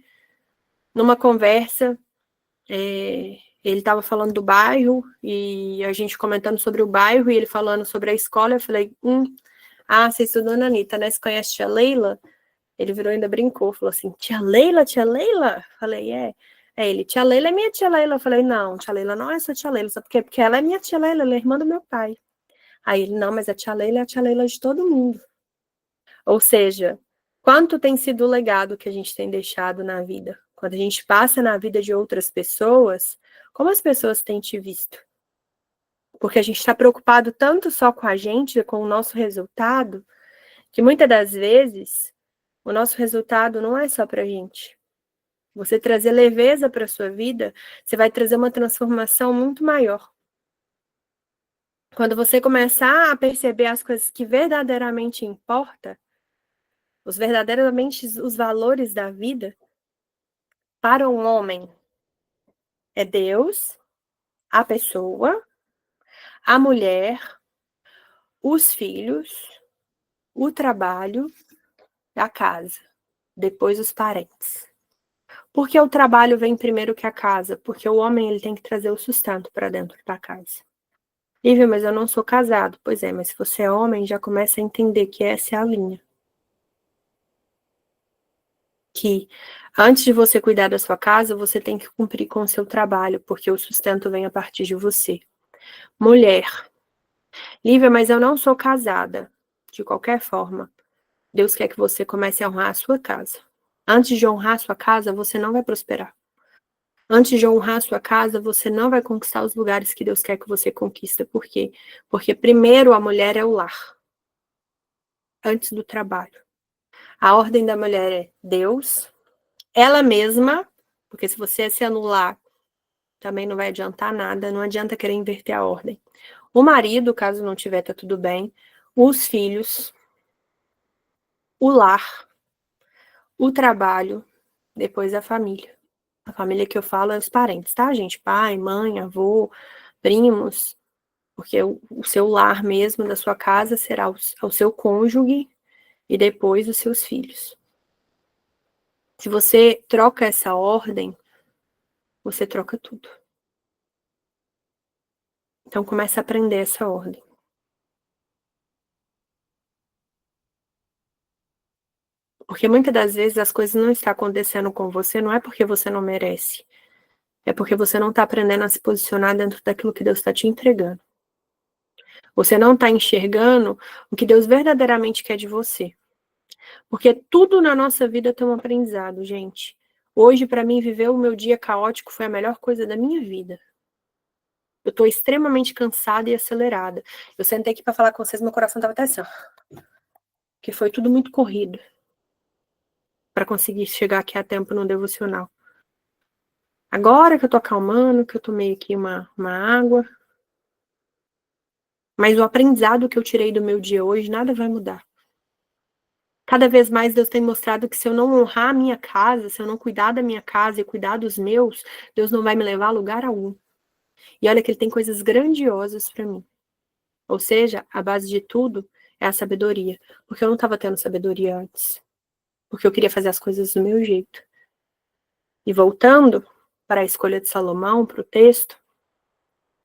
numa conversa, ele estava falando do bairro, e a gente comentando sobre o bairro, e ele falando sobre a escola, eu falei, você estudou na Anitta, né? Você conhece a tia Leila? Ele virou e ainda brincou, falou assim, tia Leila, tia Leila? Falei, é. Aí ele, tia Leila é minha tia Leila. Eu falei, não, tia Leila não é sua tia Leila, sabe por quê? Porque ela é minha tia Leila, ela é irmã do meu pai. Aí ele, não, mas a tia Leila é a tia Leila de todo mundo. Ou seja, quanto tem sido o legado que a gente tem deixado na vida? quando a gente passa na vida de outras pessoas, como as pessoas têm te visto? Porque a gente está preocupado tanto só com a gente, com o nosso resultado, que muitas das vezes o nosso resultado não é só para a gente. Você trazer leveza para a sua vida, você vai trazer uma transformação muito maior. Quando você começar a perceber as coisas que verdadeiramente importam, os valores da vida, para um homem, é Deus, a pessoa, a mulher, os filhos, o trabalho, a casa, depois os parentes. Por que o trabalho vem primeiro que a casa? Porque o homem ele tem que trazer o sustento para dentro da casa. Lívia, mas eu não sou casado. Pois é, mas se você é homem, já começa a entender que essa é a linha. Que antes de você cuidar da sua casa, você tem que cumprir com o seu trabalho, porque o sustento vem a partir de você. Mulher. Lívia, mas eu não sou casada. De qualquer forma, Deus quer que você comece a honrar a sua casa. Antes de honrar a sua casa, você não vai prosperar. Antes de honrar a sua casa, você não vai conquistar os lugares que Deus quer que você conquista. Por quê? Porque primeiro a mulher é o lar, antes do trabalho. A ordem da mulher é Deus, ela mesma, porque se você se anular, também não vai adiantar nada, não adianta querer inverter a ordem. O marido, caso não tiver, tá tudo bem. Os filhos, o lar, o trabalho, depois a família. A família que eu falo é os parentes, tá, gente? Pai, mãe, avô, primos, porque o seu lar mesmo da sua casa será o seu cônjuge e depois os seus filhos. Se você troca essa ordem, você troca tudo. Então começa a aprender essa ordem. Porque muitas das vezes as coisas não estão acontecendo com você, não é porque você não merece. É porque você não está aprendendo a se posicionar dentro daquilo que Deus está te entregando. Você não está enxergando o que Deus verdadeiramente quer de você. Porque tudo na nossa vida tem um aprendizado, gente. Hoje, para mim, viver o meu dia caótico foi a melhor coisa da minha vida. Eu estou extremamente cansada e acelerada. Eu sentei aqui para falar com vocês, meu coração estava até assim, ó. Que foi tudo muito corrido para conseguir chegar aqui a tempo no devocional. Agora que eu tô acalmando, que eu tomei aqui uma água. Mas o aprendizado que eu tirei do meu dia hoje, nada vai mudar. Cada vez mais Deus tem mostrado que se eu não honrar a minha casa, se eu não cuidar da minha casa e cuidar dos meus, Deus não vai me levar a lugar algum. E olha que Ele tem coisas grandiosas para mim. Ou seja, a base de tudo é a sabedoria. Porque eu não estava tendo sabedoria antes. Porque eu queria fazer as coisas do meu jeito. E voltando para a escolha de Salomão, para o texto,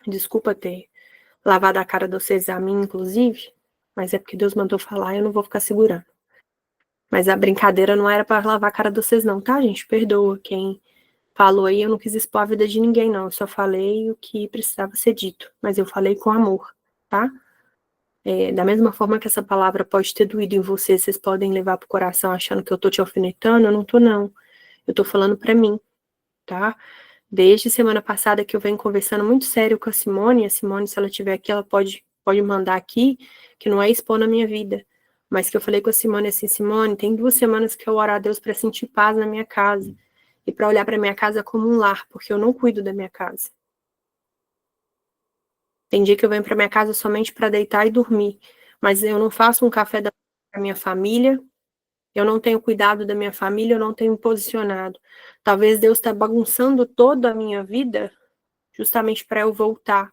desculpa ter lavado a cara de vocês a mim, inclusive, mas é porque Deus mandou falar e eu não vou ficar segurando. Mas a brincadeira não era para lavar a cara de vocês não, tá, gente? Perdoa quem falou aí, eu não quis expor a vida de ninguém, não. Eu só falei o que precisava ser dito, mas eu falei com amor, tá? Da mesma forma que essa palavra pode ter doído em vocês, vocês podem levar pro coração achando que eu tô te alfinetando, eu não tô, não. Eu tô falando pra mim, tá? Desde semana passada que eu venho conversando muito sério com a Simone se ela estiver aqui, ela pode mandar aqui, que não é expor na minha vida, mas que eu falei com a Simone assim, Simone, tem 2 semanas que eu oro a Deus para sentir paz na minha casa, e para olhar para minha casa como um lar, porque eu não cuido da minha casa. Tem dia que eu venho para minha casa somente para deitar e dormir, mas eu não faço um café da manhã para minha família, eu não tenho cuidado da minha família, eu não tenho me posicionado. Talvez Deus está bagunçando toda a minha vida justamente para eu voltar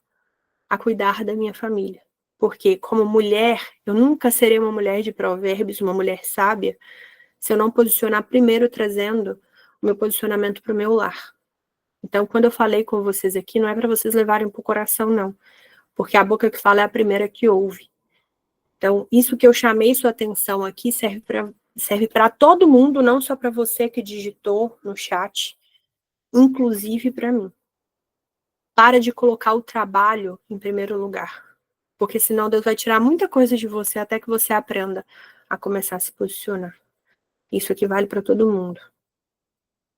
a cuidar da minha família. Porque, como mulher, eu nunca serei uma mulher de provérbios, uma mulher sábia, se eu não posicionar primeiro trazendo o meu posicionamento para o meu lar. Então, quando eu falei com vocês aqui, não é para vocês levarem para o coração, não. Porque a boca que fala é a primeira que ouve. Então, isso que eu chamei sua atenção aqui serve para todo mundo, não só para você que digitou no chat, inclusive para mim. Para de colocar o trabalho em primeiro lugar. Porque senão Deus vai tirar muita coisa de você até que você aprenda a começar a se posicionar. Isso aqui vale para todo mundo.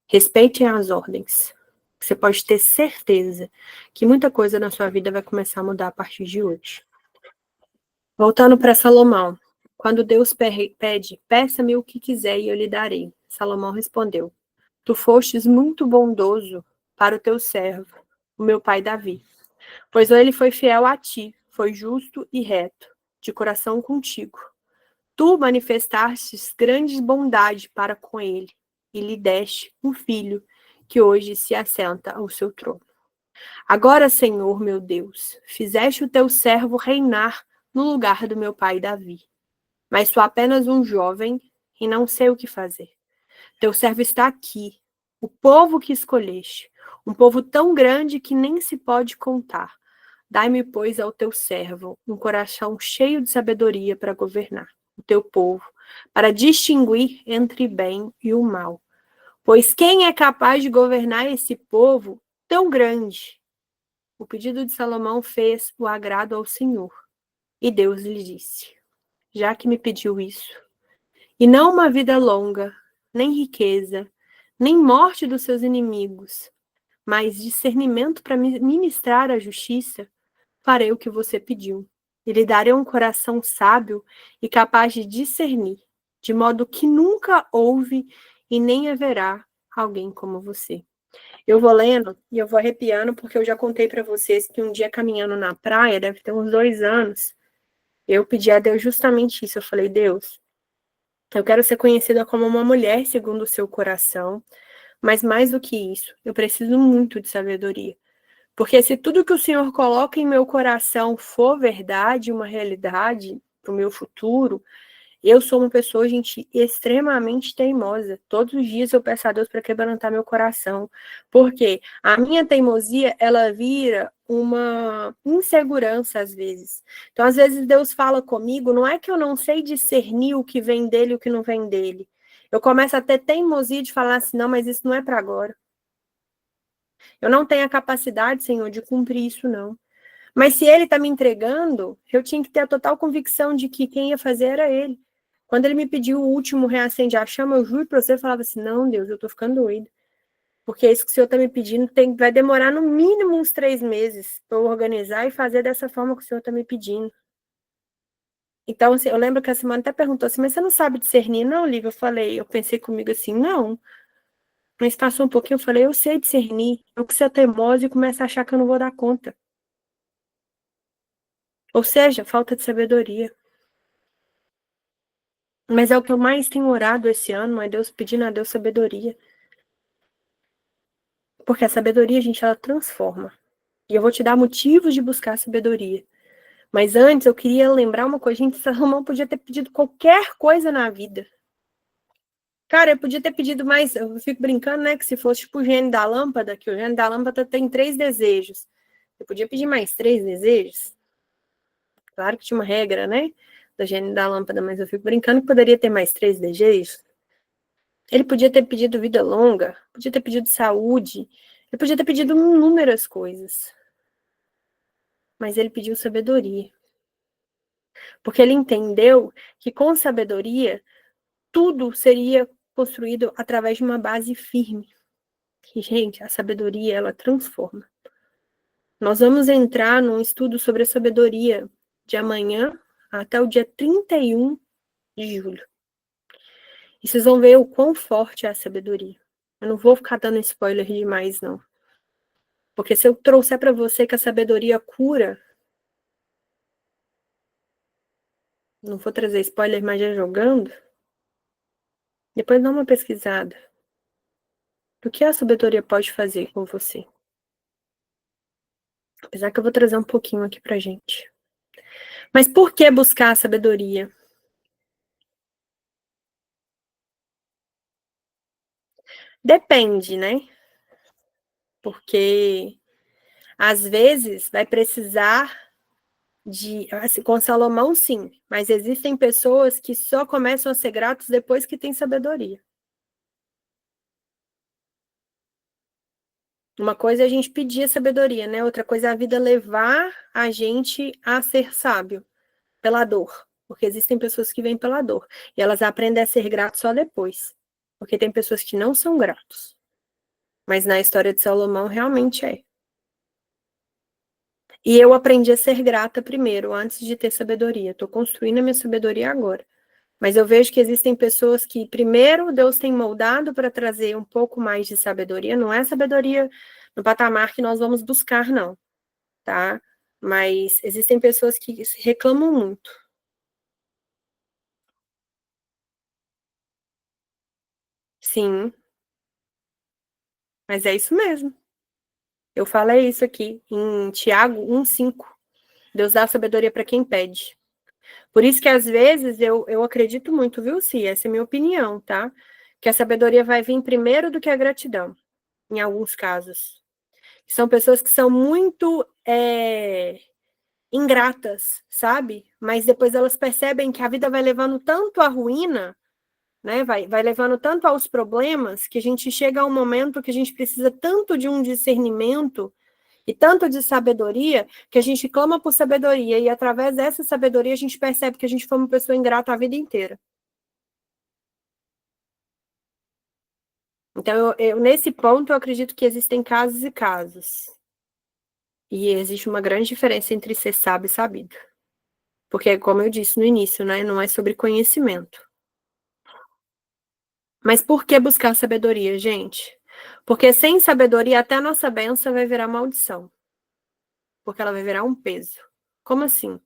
Respeitem as ordens. Você pode ter certeza que muita coisa na sua vida vai começar a mudar a partir de hoje. Voltando para Salomão. Quando Deus pede, peça-me o que quiser e eu lhe darei. Salomão respondeu, tu fostes muito bondoso para o teu servo, o meu pai Davi. Pois ele foi fiel a ti, foi justo e reto, de coração contigo. Tu manifestastes grande bondade para com ele, e lhe deste um filho, que hoje se assenta ao seu trono. Agora, Senhor, meu Deus, fizeste o teu servo reinar no lugar do meu pai Davi. Mas sou apenas um jovem e não sei o que fazer. Teu servo está aqui, o povo que escolheste, um povo tão grande que nem se pode contar. Dai-me, pois, ao teu servo um coração cheio de sabedoria para governar o teu povo, para distinguir entre o bem e o mal. Pois quem é capaz de governar esse povo tão grande? O pedido de Salomão fez o agrado ao Senhor. E Deus lhe disse, já que me pediu isso, e não uma vida longa, nem riqueza, nem morte dos seus inimigos, mas discernimento para ministrar a justiça, farei o que você pediu. E lhe darei um coração sábio e capaz de discernir, de modo que nunca houve e nem haverá alguém como você. Eu vou lendo e eu vou arrepiando, porque eu já contei para vocês que um dia caminhando na praia, deve ter uns 2 anos, eu pedi a Deus justamente isso. Eu falei, Deus, eu quero ser conhecida como uma mulher segundo o seu coração, mas mais do que isso, eu preciso muito de sabedoria. Porque se tudo que o Senhor coloca em meu coração for verdade, uma realidade para o meu futuro, eu sou uma pessoa, gente, extremamente teimosa. Todos os dias eu peço a Deus para quebrantar meu coração. Porque a minha teimosia, ela vira uma insegurança às vezes. Então, às vezes, Deus fala comigo, não é que eu não sei discernir o que vem dele e o que não vem dele. Eu começo a ter teimosia de falar assim, não, mas isso não é para agora. Eu não tenho a capacidade, Senhor, de cumprir isso, não. Mas se ele está me entregando, eu tinha que ter a total convicção de que quem ia fazer era ele. Quando ele me pediu o último reacende a chama, eu juro para você, eu falava assim, não, Deus, eu estou ficando doida. Porque é isso que o Senhor está me pedindo, vai demorar no mínimo uns 3 meses para eu organizar e fazer dessa forma que o Senhor está me pedindo. Então, assim, eu lembro que a Simone até perguntou assim, mas você não sabe discernir? Não, Lívia, eu pensei comigo assim, não. Mas passou um pouquinho, eu falei, eu sei discernir. Eu que ser teimosa e começo a achar que eu não vou dar conta. Ou seja, falta de sabedoria. Mas é o que eu mais tenho orado esse ano, é Deus pedindo a Deus sabedoria. Porque a sabedoria, gente, ela transforma. E eu vou te dar motivos de buscar sabedoria. Mas antes eu queria lembrar uma coisa, gente, Salomão podia ter pedido qualquer coisa na vida. Cara, eu podia ter pedido mais, eu fico brincando, né, que se fosse tipo o gênio da lâmpada, que o gênio da lâmpada tem 3 desejos. Eu podia pedir mais 3 desejos. Claro que tinha uma regra, né, do gênio da lâmpada, mas eu fico brincando que poderia ter mais 3 desejos. Ele podia ter pedido vida longa, podia ter pedido saúde, ele podia ter pedido inúmeras coisas. Mas ele pediu sabedoria. Porque ele entendeu que com sabedoria, tudo seria construído através de uma base firme. E, gente, a sabedoria, ela transforma. Nós vamos entrar num estudo sobre a sabedoria de amanhã até o dia 31 de julho. E vocês vão ver o quão forte é a sabedoria. Eu não vou ficar dando spoiler demais, não. Porque se eu trouxer para você que a sabedoria cura, não vou trazer spoiler, mas já jogando, depois dá uma pesquisada. O que a sabedoria pode fazer com você? Apesar que eu vou trazer um pouquinho aqui pra gente. Mas por que buscar a sabedoria? Depende, né? Porque às vezes vai precisar de, assim, com Salomão sim, mas existem pessoas que só começam a ser gratos depois que têm sabedoria. Uma coisa é a gente pedir a sabedoria, né? Outra coisa é a vida levar a gente a ser sábio pela dor. Porque existem pessoas que vêm pela dor. E elas aprendem a ser gratos só depois. Porque tem pessoas que não são gratos. Mas na história de Salomão, realmente é. E eu aprendi a ser grata primeiro, antes de ter sabedoria. Estou construindo a minha sabedoria agora. Mas eu vejo que existem pessoas que, primeiro, Deus tem moldado para trazer um pouco mais de sabedoria. Não é sabedoria no patamar que nós vamos buscar, não, tá? Mas existem pessoas que reclamam muito. Sim, mas é isso mesmo. Eu falei isso aqui em Tiago 1,5. Deus dá sabedoria para quem pede. Por isso que, às vezes, eu acredito muito, viu, Si? Essa é a minha opinião, tá? Que a sabedoria vai vir primeiro do que a gratidão, em alguns casos. São pessoas que são muito ingratas, sabe? Mas depois elas percebem que a vida vai levando tanto à ruína, né? Vai levando tanto aos problemas, que a gente chega a um momento que a gente precisa tanto de um discernimento e tanto de sabedoria, que a gente clama por sabedoria, e através dessa sabedoria a gente percebe que a gente foi uma pessoa ingrata a vida inteira. Então, nesse ponto, eu acredito que existem casos e casos. E existe uma grande diferença entre ser sábio e sabido. Porque, como eu disse no início, né, não é sobre conhecimento. Mas por que buscar sabedoria, gente? Porque sem sabedoria, até a nossa bênção vai virar maldição. Porque ela vai virar um peso. Como assim?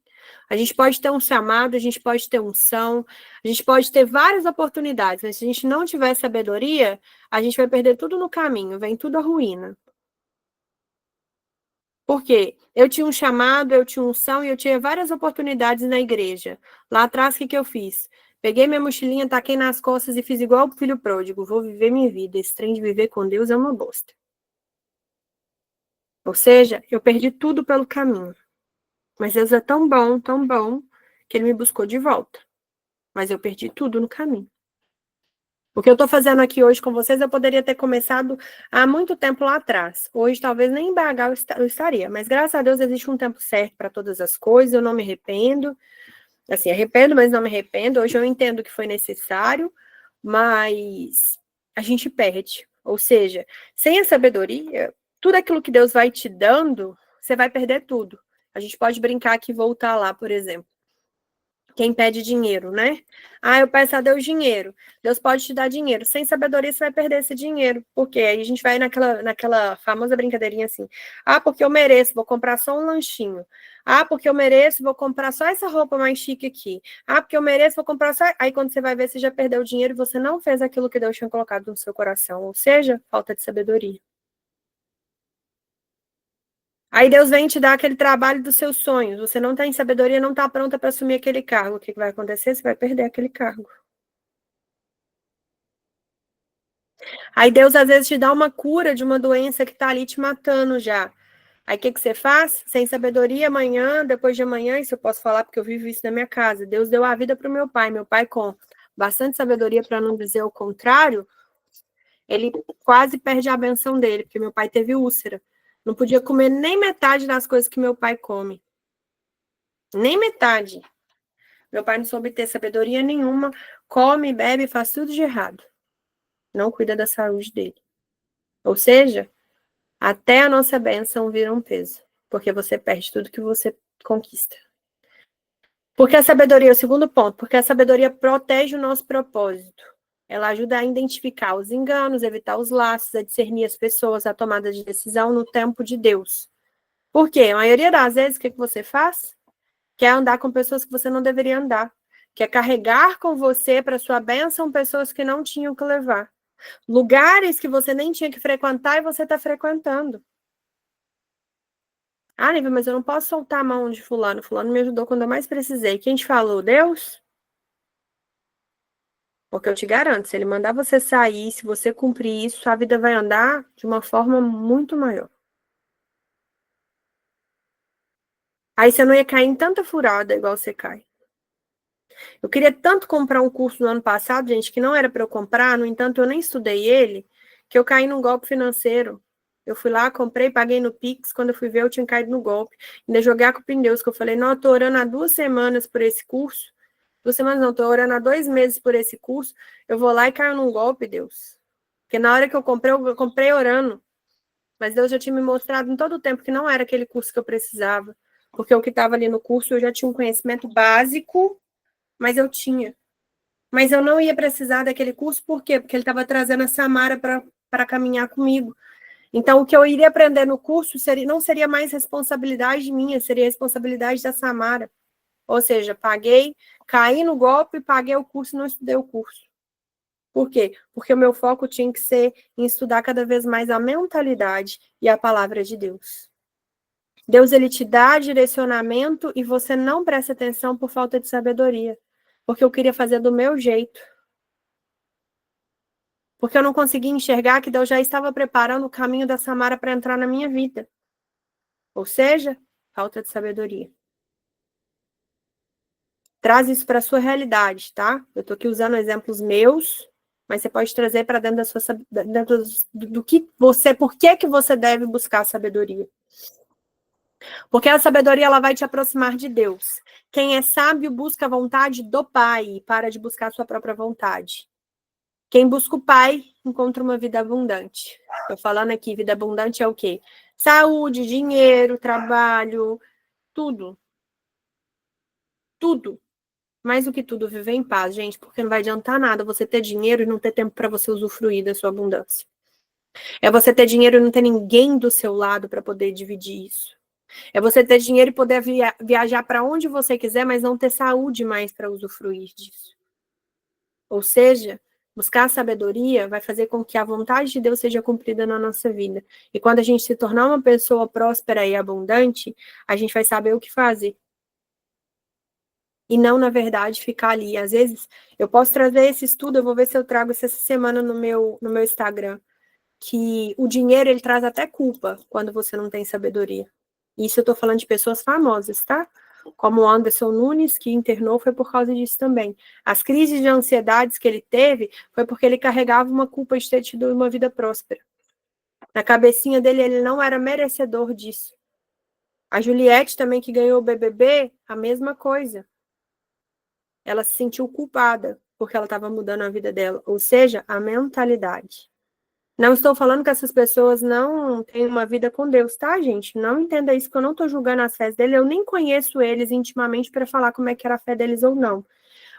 A gente pode ter um chamado, a gente pode ter unção, a gente pode ter várias oportunidades, mas se a gente não tiver sabedoria, a gente vai perder tudo no caminho, vem tudo à ruína. Por quê? Eu tinha um chamado, eu tinha unção e eu tinha várias oportunidades na igreja. Lá atrás, o que eu fiz? Peguei minha mochilinha, taquei nas costas e fiz igual o filho pródigo. Vou viver minha vida. Esse trem de viver com Deus é uma bosta. Ou seja, eu perdi tudo pelo caminho. Mas Deus é tão bom, que ele me buscou de volta. Mas eu perdi tudo no caminho. O que eu estou fazendo aqui hoje com vocês, eu poderia ter começado há muito tempo lá atrás. Hoje, talvez nem em BH eu estaria, mas graças a Deus existe um tempo certo para todas as coisas, eu não me arrependo. Assim, arrependo, mas não me arrependo. Hoje eu entendo que foi necessário, mas a gente perde. Ou seja, sem a sabedoria, tudo aquilo que Deus vai te dando, você vai perder tudo. A gente pode brincar aqui e voltar lá, por exemplo. Quem pede dinheiro, né? Ah, eu peço a Deus dinheiro. Deus pode te dar dinheiro. Sem sabedoria, você vai perder esse dinheiro. Por quê? Aí a gente vai naquela famosa brincadeirinha assim. Ah, porque eu mereço, vou comprar só um lanchinho. Ah, porque eu mereço, vou comprar só essa roupa mais chique aqui. Ah, porque eu mereço, vou comprar só. Aí quando você vai ver, você já perdeu o dinheiro e você não fez aquilo que Deus tinha colocado no seu coração. Ou seja, falta de sabedoria. Aí Deus vem te dar aquele trabalho dos seus sonhos. Você não tem sabedoria, não está pronta para assumir aquele cargo. O que vai acontecer? Você vai perder aquele cargo. Aí Deus às vezes te dá uma cura de uma doença que está ali te matando já. Aí o que você faz? Sem sabedoria, amanhã, depois de amanhã, isso eu posso falar porque eu vivo isso na minha casa. Deus deu a vida para o meu pai. Meu pai, com bastante sabedoria, para não dizer o contrário, ele quase perde a benção dele, porque meu pai teve úlcera. Não podia comer nem metade das coisas que meu pai come. Nem metade. Meu pai não soube ter sabedoria nenhuma, come, bebe, faz tudo de errado. Não cuida da saúde dele. Ou seja, até a nossa bênção vira um peso, porque você perde tudo que você conquista. Porque a sabedoria, o segundo ponto, porque a sabedoria protege o nosso propósito. Ela ajuda a identificar os enganos, evitar os laços, a discernir as pessoas, a tomada de decisão no tempo de Deus. Por quê? A maioria das vezes, o que você faz? Quer andar com pessoas que você não deveria andar. Quer carregar com você para sua bênção pessoas que não tinham que levar. Lugares que você nem tinha que frequentar e você está frequentando. Ah, Nívia, mas eu não posso soltar a mão de fulano. Fulano me ajudou quando eu mais precisei. Quem te falou? Deus? Porque eu te garanto, se ele mandar você sair, se você cumprir isso, sua vida vai andar de uma forma muito maior. Aí você não ia cair em tanta furada igual você cai. Eu queria tanto comprar um curso no ano passado, gente, que não era para eu comprar, no entanto, eu nem estudei ele, que eu caí num golpe financeiro. Eu fui lá, comprei, paguei no Pix, quando eu fui ver, eu tinha caído no golpe. Ainda joguei a culpa em Deus, que eu falei, não, eu tô orando há 2 semanas por esse curso. 2 semanas não, tô orando há 2 meses por esse curso. Eu vou lá e caio num golpe, Deus. Porque na hora que eu comprei orando. Mas Deus já tinha me mostrado em todo o tempo que não era aquele curso que eu precisava. Porque o que estava ali no curso eu já tinha um conhecimento básico, mas eu tinha. Mas eu não ia precisar daquele curso, por quê? Porque ele estava trazendo a Samara para caminhar comigo. Então, o que eu iria aprender no curso não seria mais responsabilidade minha, seria responsabilidade da Samara. Ou seja, caí no golpe, paguei o curso e não estudei o curso. Por quê? Porque o meu foco tinha que ser em estudar cada vez mais a mentalidade e a palavra de Deus. Deus, ele te dá direcionamento e você não presta atenção por falta de sabedoria. Porque eu queria fazer do meu jeito. Porque eu não conseguia enxergar que Deus já estava preparando o caminho da Samara para entrar na minha vida. Ou seja, falta de sabedoria. Traz isso para a sua realidade, tá? Eu estou aqui usando exemplos meus, mas você pode trazer para dentro da sua dentro do que você, por que você deve buscar sabedoria? Porque a sabedoria ela vai te aproximar de Deus. Quem é sábio busca a vontade do Pai e para de buscar a sua própria vontade. Quem busca o Pai encontra uma vida abundante. Estou falando aqui, vida abundante é o quê? Saúde, dinheiro, trabalho, tudo. Tudo. Mais do que tudo, viver em paz, gente, porque não vai adiantar nada você ter dinheiro e não ter tempo para você usufruir da sua abundância. É você ter dinheiro e não ter ninguém do seu lado para poder dividir isso. É você ter dinheiro e poder viajar para onde você quiser, mas não ter saúde mais para usufruir disso. Ou seja, buscar a sabedoria vai fazer com que a vontade de Deus seja cumprida na nossa vida. E quando a gente se tornar uma pessoa próspera e abundante, a gente vai saber o que fazer. E não, na verdade, ficar ali. Às vezes, eu posso trazer esse estudo, eu vou ver se eu trago isso essa semana no meu Instagram, que o dinheiro, ele traz até culpa quando você não tem sabedoria. Isso eu tô falando de pessoas famosas, tá? Como o Anderson Nunes, que internou, foi por causa disso também. As crises de ansiedades que ele teve foi porque ele carregava uma culpa de ter tido uma vida próspera. Na cabecinha dele, ele não era merecedor disso. A Juliette também, que ganhou o BBB, a mesma coisa. Ela se sentiu culpada porque ela estava mudando a vida dela. Ou seja, a mentalidade. Não estou falando que essas pessoas não têm uma vida com Deus, tá, gente? Não entenda isso, que eu não estou julgando as fés dele, eu nem conheço eles intimamente para falar como é que era a fé deles ou não.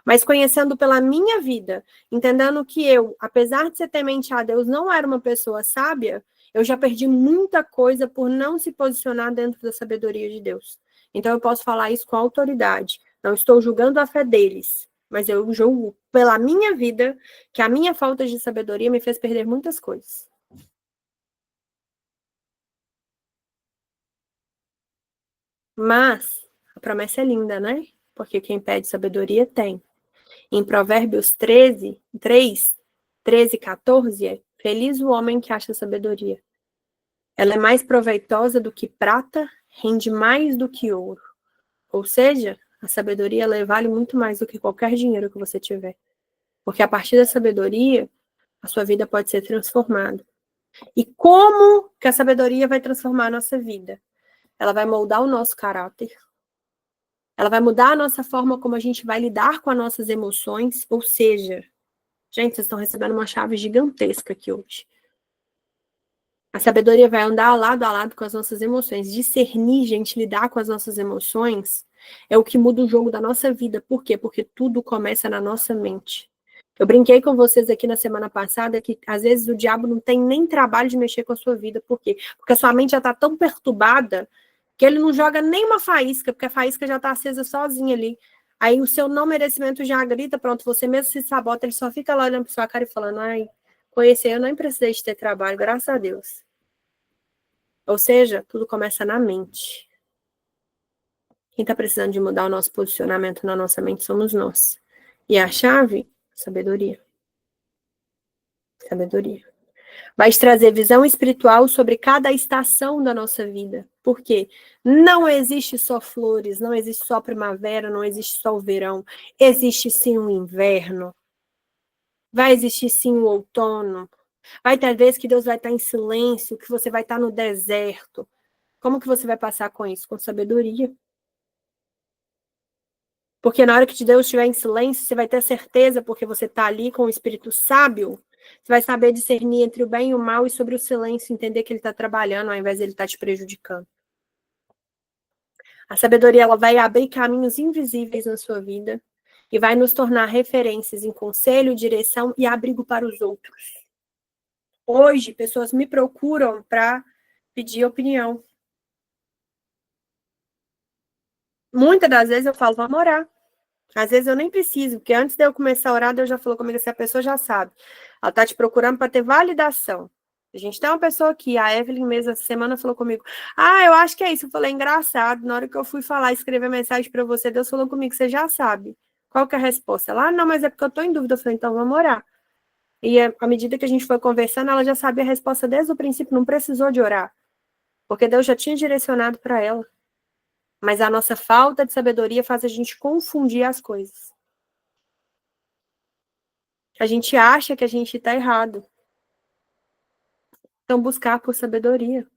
Mas conhecendo pela minha vida, entendendo que eu, apesar de ser temente a Deus, não era uma pessoa sábia, eu já perdi muita coisa por não se posicionar dentro da sabedoria de Deus. Então eu posso falar isso com autoridade. Não estou julgando a fé deles, mas eu julgo pela minha vida que a minha falta de sabedoria me fez perder muitas coisas. Mas a promessa é linda, né? Porque quem pede sabedoria tem. Em Provérbios 13, 14, é feliz o homem que acha sabedoria. Ela é mais proveitosa do que prata, rende mais do que ouro. Ou seja, a sabedoria ela vale muito mais do que qualquer dinheiro que você tiver. Porque a partir da sabedoria, a sua vida pode ser transformada. E como que a sabedoria vai transformar a nossa vida? Ela vai moldar o nosso caráter. Ela vai mudar a nossa forma como a gente vai lidar com as nossas emoções. Ou seja, gente, vocês estão recebendo uma chave gigantesca aqui hoje. A sabedoria vai andar lado a lado com as nossas emoções. Discernir, gente, lidar com as nossas emoções é o que muda o jogo da nossa vida. Por quê? Porque tudo começa na nossa mente. Eu brinquei com vocês aqui na semana passada que às vezes o diabo não tem nem trabalho de mexer com a sua vida. Por quê? Porque a sua mente já está tão perturbada que ele não joga nem uma faísca, porque a faísca já está acesa sozinha ali. Aí o seu não merecimento já grita, pronto, você mesmo se sabota, ele só fica lá olhando para sua cara e falando, ai, conhecer eu nem precisei de ter trabalho, graças a Deus. Ou seja, tudo começa na mente. Quem está precisando de mudar o nosso posicionamento na nossa mente somos nós. E a chave? Sabedoria. Sabedoria. Vai te trazer visão espiritual sobre cada estação da nossa vida. Por quê? Não existe só flores, não existe só primavera, não existe só o verão. Existe sim o inverno. Vai existir sim o outono. Vai ter vezes que Deus vai estar em silêncio, que você vai estar no deserto. Como que você vai passar com isso? Com sabedoria. Porque na hora que Deus estiver em silêncio, você vai ter certeza, porque você está ali com o espírito sábio, Você vai saber discernir entre o bem e o mal e sobre o silêncio, entender que ele está trabalhando ao invés de ele estar te prejudicando. A sabedoria ela vai abrir caminhos invisíveis na sua vida e vai nos tornar referências em conselho, direção e abrigo para os outros. Hoje, pessoas me procuram para pedir opinião. Muitas das vezes eu falo, vamos orar. Às vezes eu nem preciso, porque antes de eu começar a orar, Deus já falou comigo, essa pessoa já sabe. Ela está te procurando para ter validação. A gente tem uma pessoa aqui, a Evelyn mesmo, essa semana falou comigo, eu acho que é isso. Eu falei, engraçado, na hora que eu fui falar, escrever mensagem para você, Deus falou comigo, você já sabe. Qual que é a resposta? Ela, não, mas é porque eu estou em dúvida. Eu falei, então vamos orar. E à medida que a gente foi conversando, ela já sabia a resposta desde o princípio, não precisou de orar. Porque Deus já tinha direcionado para ela. Mas a nossa falta de sabedoria faz a gente confundir as coisas. A gente acha que a gente está errado. Então, buscar por sabedoria.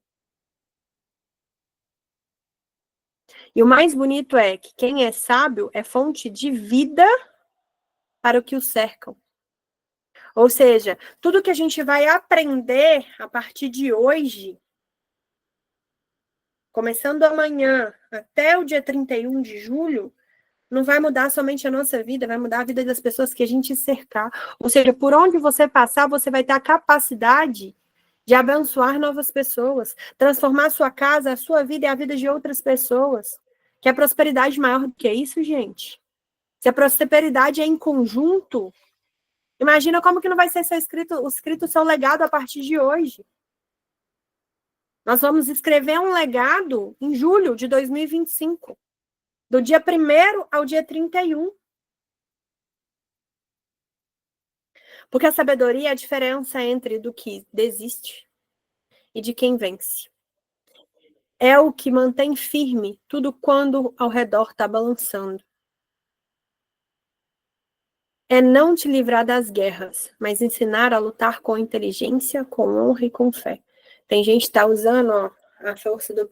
E o mais bonito é que quem é sábio é fonte de vida para o que o cercam. Ou seja, tudo que a gente vai aprender a partir de hoje, começando amanhã até o dia 31 de julho, não vai mudar somente a nossa vida, vai mudar a vida das pessoas que a gente cercar. Ou seja, por onde você passar, você vai ter a capacidade de abençoar novas pessoas, transformar a sua casa, a sua vida e a vida de outras pessoas. Que a prosperidade maior do que isso, gente? Se a prosperidade é em conjunto, imagina como que não vai ser escrito o seu legado a partir de hoje. Nós vamos escrever um legado em julho de 2025. Do dia 1º ao dia 31. Porque a sabedoria é a diferença entre do que desiste e de quem vence. É o que mantém firme tudo quando ao redor está balançando. É não te livrar das guerras, mas ensinar a lutar com inteligência, com honra e com fé. Tem gente que está usando a força do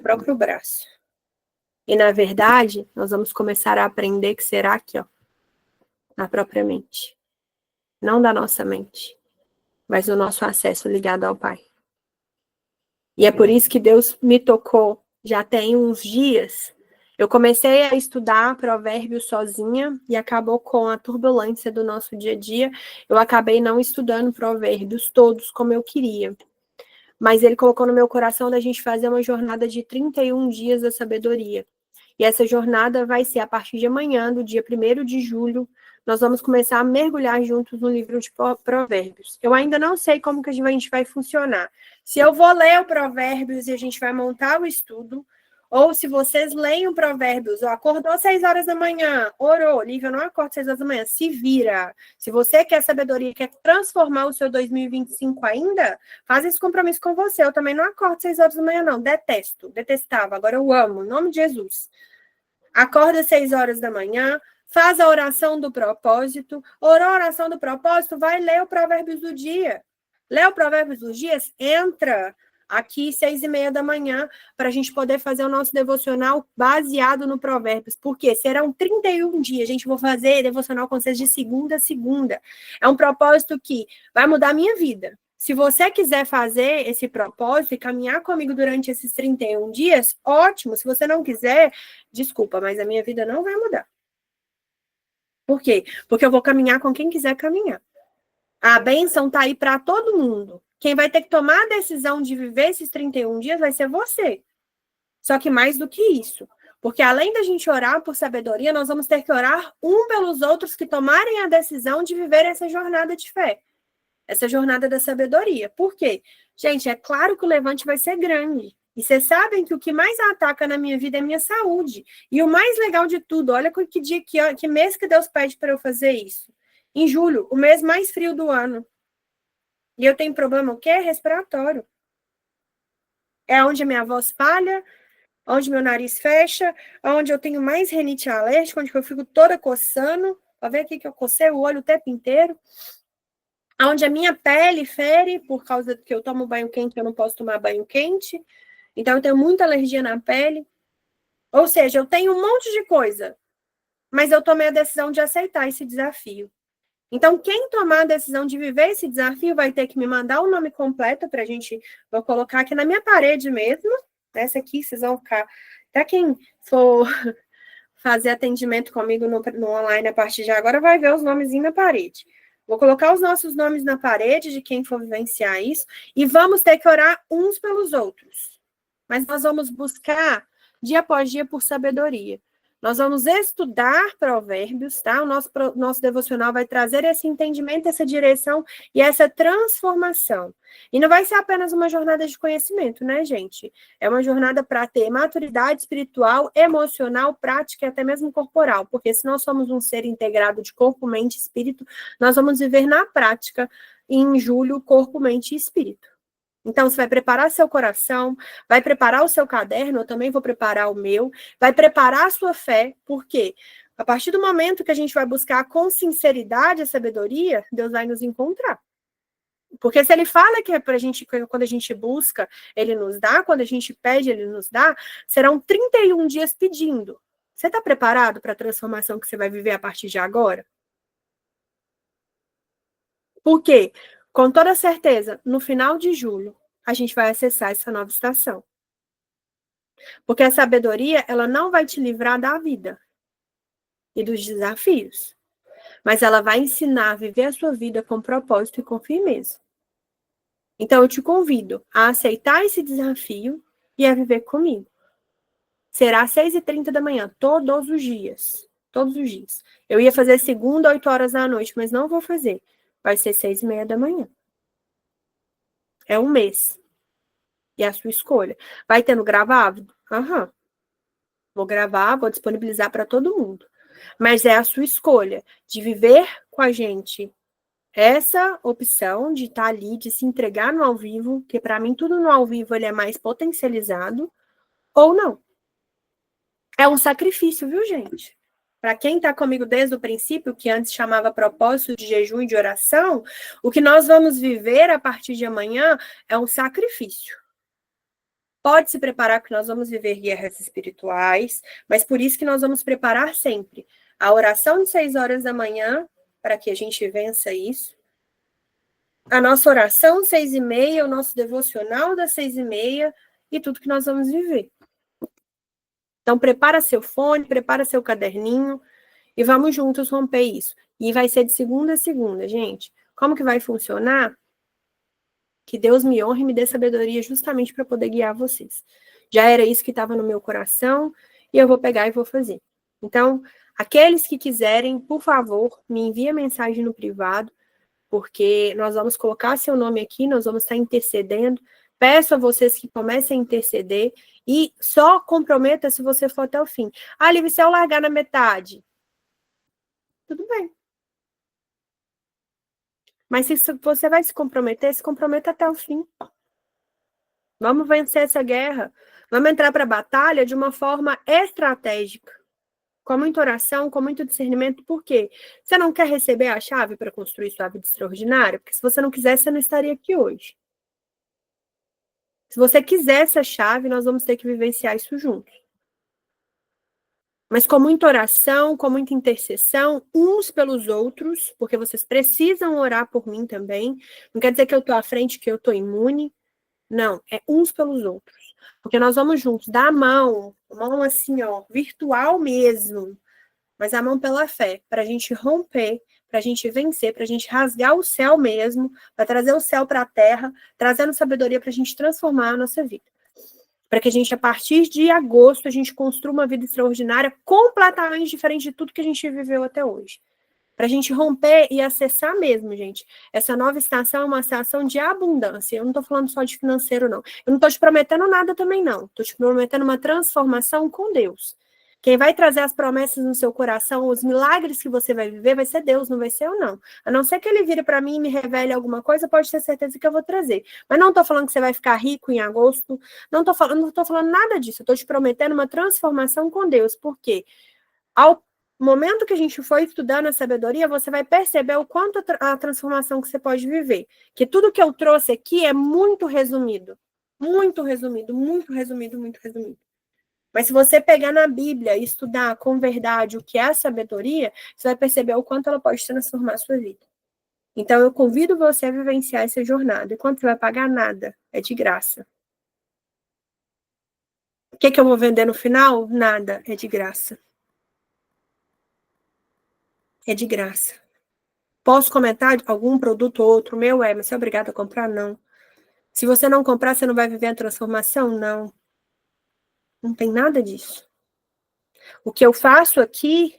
próprio braço. E, na verdade, nós vamos começar a aprender que será aqui, na própria mente. Não da nossa mente, mas do nosso acesso ligado ao Pai. E é por isso que Deus me tocou, já tem uns dias. Eu comecei a estudar Provérbios sozinha e acabou com a turbulência do nosso dia a dia. Eu acabei não estudando Provérbios todos como eu queria. Mas ele colocou no meu coração da gente fazer uma jornada de 31 dias da sabedoria. E essa jornada vai ser a partir de amanhã, do dia 1º de julho, nós vamos começar a mergulhar juntos no livro de Provérbios. Eu ainda não sei como que a gente vai funcionar. Se eu vou ler o Provérbios e a gente vai montar o estudo, ou se vocês leem o Provérbios, acordou às 6 horas da manhã, orou, Lívia, eu não acordo às 6 horas da manhã, se vira. Se você quer sabedoria, quer transformar o seu 2025 ainda, faz esse compromisso com você. Eu também não acordo às 6 horas da manhã, não. Detestava. Agora eu amo, em nome de Jesus. Acorda às 6 horas da manhã, faz a oração do propósito, orou a oração do propósito, vai ler o Provérbios do dia. Lê o Provérbios dos dias, entra aqui 6h30 da manhã, para a gente poder fazer o nosso devocional baseado no Provérbios. Porque serão 31 dias, gente, vou fazer devocional com vocês de segunda a segunda. É um propósito que vai mudar a minha vida. Se você quiser fazer esse propósito e caminhar comigo durante esses 31 dias, ótimo. Se você não quiser, desculpa, mas a minha vida não vai mudar. Por quê? Porque eu vou caminhar com quem quiser caminhar. A bênção está aí para todo mundo. Quem vai ter que tomar a decisão de viver esses 31 dias vai ser você. Só que mais do que isso. Porque além da gente orar por sabedoria, nós vamos ter que orar um pelos outros que tomarem a decisão de viver essa jornada de fé. Essa jornada da sabedoria. Por quê? Gente, é claro que o levante vai ser grande. E vocês sabem que o que mais ataca na minha vida é a minha saúde. E o mais legal de tudo, olha que dia, que mês que Deus pede para eu fazer isso. Em julho, o mês mais frio do ano. E eu tenho problema o quê? Respiratório. É onde a minha voz falha, onde meu nariz fecha, onde eu tenho mais rinite alérgica, onde eu fico toda coçando. Pra ver aqui que eu cocei o olho o tempo inteiro. Onde a minha pele fere, por causa que eu tomo banho quente, eu não posso tomar banho quente. Então, eu tenho muita alergia na pele. Ou seja, eu tenho um monte de coisa. Mas eu tomei a decisão de aceitar esse desafio. Então, quem tomar a decisão de viver esse desafio vai ter que me mandar o nome completo para a gente... Vou colocar aqui na minha parede mesmo. Essa aqui, vocês vão ficar... Até quem for fazer atendimento comigo no online a partir de agora vai ver os nomezinhos na parede. Vou colocar os nossos nomes na parede de quem for vivenciar isso e vamos ter que orar uns pelos outros. Mas nós vamos buscar dia após dia por sabedoria. Nós vamos estudar provérbios, tá? O nosso devocional vai trazer esse entendimento, essa direção e essa transformação. E não vai ser apenas uma jornada de conhecimento, né, gente? É uma jornada para ter maturidade espiritual, emocional, prática e até mesmo corporal. Porque se nós somos um ser integrado de corpo, mente e espírito, nós vamos viver na prática, em julho, corpo, mente e espírito. Então, você vai preparar seu coração, vai preparar o seu caderno, eu também vou preparar o meu, vai preparar a sua fé, porque a partir do momento que a gente vai buscar com sinceridade a sabedoria, Deus vai nos encontrar. Porque se ele fala que é pra gente, quando a gente busca, ele nos dá, quando a gente pede, ele nos dá, serão 31 dias pedindo. Você está preparado para a transformação que você vai viver a partir de agora? Por quê? Com toda certeza, no final de julho, a gente vai acessar essa nova estação. Porque a sabedoria, ela não vai te livrar da vida e dos desafios, mas ela vai ensinar a viver a sua vida com propósito e com firmeza. Então, eu te convido a aceitar esse desafio e a viver comigo. Será às 6h30 da manhã, todos os dias. Todos os dias. Eu ia fazer segunda, 8 horas da noite, mas não vou fazer. Vai ser 6h30 da manhã. É um mês. E é a sua escolha. Vai tendo gravado? Aham. Vou gravar, vou disponibilizar para todo mundo. Mas é a sua escolha de viver com a gente essa opção de estar ali, de se entregar no ao vivo, que para mim tudo no ao vivo ele é mais potencializado, ou não. É um sacrifício, viu, gente? Para quem está comigo desde o princípio, que antes chamava propósito de jejum e de oração, o que nós vamos viver a partir de amanhã é um sacrifício. Pode se preparar que nós vamos viver guerras espirituais, mas por isso que nós vamos preparar sempre a oração de 6 horas da manhã, para que a gente vença isso. A nossa oração 6h30, o nosso devocional das 6h30 e tudo que nós vamos viver. Então, prepara seu fone, prepara seu caderninho e vamos juntos romper isso. E vai ser de segunda a segunda, gente. Como que vai funcionar? Que Deus me honre e me dê sabedoria justamente para poder guiar vocês. Já era isso que estava no meu coração e eu vou pegar e vou fazer. Então, aqueles que quiserem, por favor, me enviem mensagem no privado, porque nós vamos colocar seu nome aqui, nós vamos estar intercedendo. Peço a vocês que comecem a interceder e só comprometa se você for até o fim. Ah, Lívia, se eu largar na metade? Tudo bem. Mas se você vai se comprometa até o fim. Vamos vencer essa guerra. Vamos entrar para a batalha de uma forma estratégica. Com muita oração, com muito discernimento. Por quê? Você não quer receber a chave para construir sua vida extraordinária? Porque se você não quiser, você não estaria aqui hoje. Se você quiser essa chave, nós vamos ter que vivenciar isso juntos. Mas com muita oração, com muita intercessão, uns pelos outros, porque vocês precisam orar por mim também. Não quer dizer que eu estou à frente, que eu estou imune. Não, é uns pelos outros. Porque nós vamos juntos, dar a mão assim, ó, virtual mesmo, mas a mão pela fé, para a gente romper, para a gente vencer, para a gente rasgar o céu mesmo, para trazer o céu para a terra, trazendo sabedoria para a gente transformar a nossa vida. Para que a gente, a partir de agosto, a gente construa uma vida extraordinária completamente diferente de tudo que a gente viveu até hoje. Para a gente romper e acessar mesmo, gente. Essa nova estação é uma estação de abundância. Eu não estou falando só de financeiro, não. Eu não estou te prometendo nada também, não. Estou te prometendo uma transformação com Deus. Quem vai trazer as promessas no seu coração, os milagres que você vai viver, vai ser Deus, não vai ser eu, não. A não ser que ele vire para mim e me revele alguma coisa, pode ter certeza que eu vou trazer. Mas não estou falando que você vai ficar rico em agosto. Não estou falando nada disso. Eu estou te prometendo uma transformação com Deus. Por quê? Ao momento que a gente for estudando a sabedoria, você vai perceber o quanto a transformação que você pode viver. Que tudo que eu trouxe aqui é muito resumido. Muito resumido, muito resumido, muito resumido. Mas se você pegar na Bíblia e estudar com verdade o que é a sabedoria, você vai perceber o quanto ela pode transformar a sua vida. Então, eu convido você a vivenciar essa jornada. E quanto você vai pagar? Nada. É de graça. O que eu vou vender no final? Nada. É de graça. É de graça. Posso comentar algum produto ou outro meu? Mas você é obrigado a comprar? Não. Se você não comprar, você não vai viver a transformação? Não. Não tem nada disso. O que eu faço aqui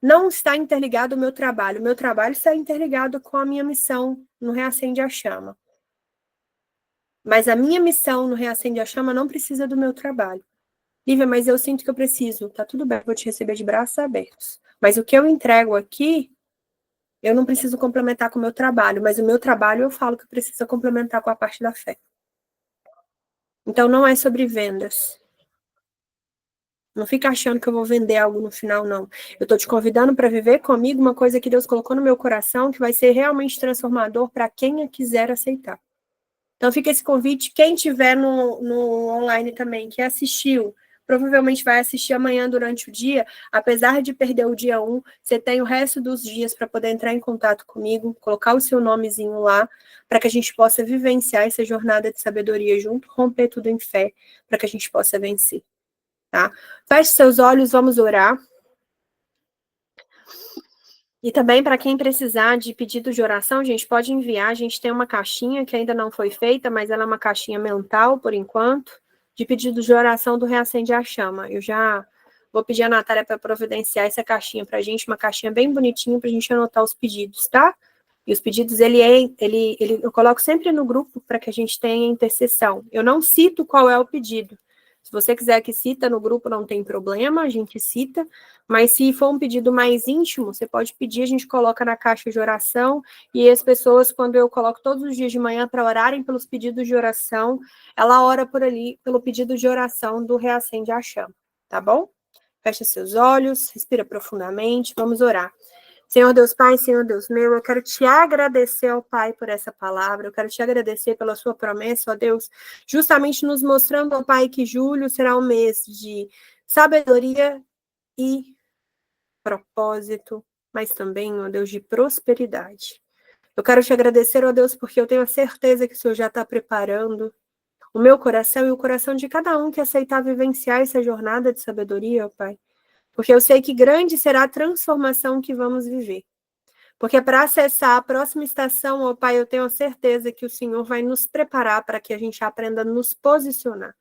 não está interligado ao meu trabalho. O meu trabalho está interligado com a minha missão no Reacende a Chama. Mas a minha missão no Reacende a Chama não precisa do meu trabalho. Lívia, mas eu sinto que eu preciso. Tá tudo bem, vou te receber de braços abertos. Mas o que eu entrego aqui, eu não preciso complementar com o meu trabalho. Mas o meu trabalho eu falo que precisa complementar com a parte da fé. Então não é sobre vendas. Não fica achando que eu vou vender algo no final, não. Eu estou te convidando para viver comigo uma coisa que Deus colocou no meu coração que vai ser realmente transformador para quem a quiser aceitar. Então fica esse convite. Quem tiver no online também, que assistiu, provavelmente vai assistir amanhã durante o dia. Apesar de perder o dia 1, você tem o resto dos dias para poder entrar em contato comigo, colocar o seu nomezinho lá, para que a gente possa vivenciar essa jornada de sabedoria junto, romper tudo em fé, para que a gente possa vencer. Tá? Feche seus olhos, vamos orar. E também, para quem precisar de pedido de oração, gente, pode enviar. A gente tem uma caixinha que ainda não foi feita, mas ela é uma caixinha mental, por enquanto, de pedido de oração do Reacende a Chama. Eu já vou pedir a Natália para providenciar essa caixinha para a gente, uma caixinha bem bonitinha para a gente anotar os pedidos, tá? E os pedidos, eu coloco sempre no grupo para que a gente tenha intercessão. Eu não cito qual é o pedido. Se você quiser que cita no grupo, não tem problema, a gente cita. Mas se for um pedido mais íntimo, você pode pedir, a gente coloca na caixa de oração. E as pessoas, quando eu coloco todos os dias de manhã para orarem pelos pedidos de oração, ela ora por ali, pelo pedido de oração do Reacende a Chama. Tá bom? Fecha seus olhos, respira profundamente, vamos orar. Senhor Deus Pai, Senhor Deus meu, eu quero te agradecer, ó Pai, por essa palavra, eu quero te agradecer pela sua promessa, ó Deus, justamente nos mostrando, ó Pai, que julho será um mês de sabedoria e propósito, mas também, ó Deus, de prosperidade. Eu quero te agradecer, ó Deus, porque eu tenho a certeza que o Senhor já está preparando o meu coração e o coração de cada um que aceitar vivenciar essa jornada de sabedoria, ó Pai. Porque eu sei que grande será a transformação que vamos viver. Porque para acessar a próxima estação, ó Pai, eu tenho a certeza que o Senhor vai nos preparar para que a gente aprenda a nos posicionar.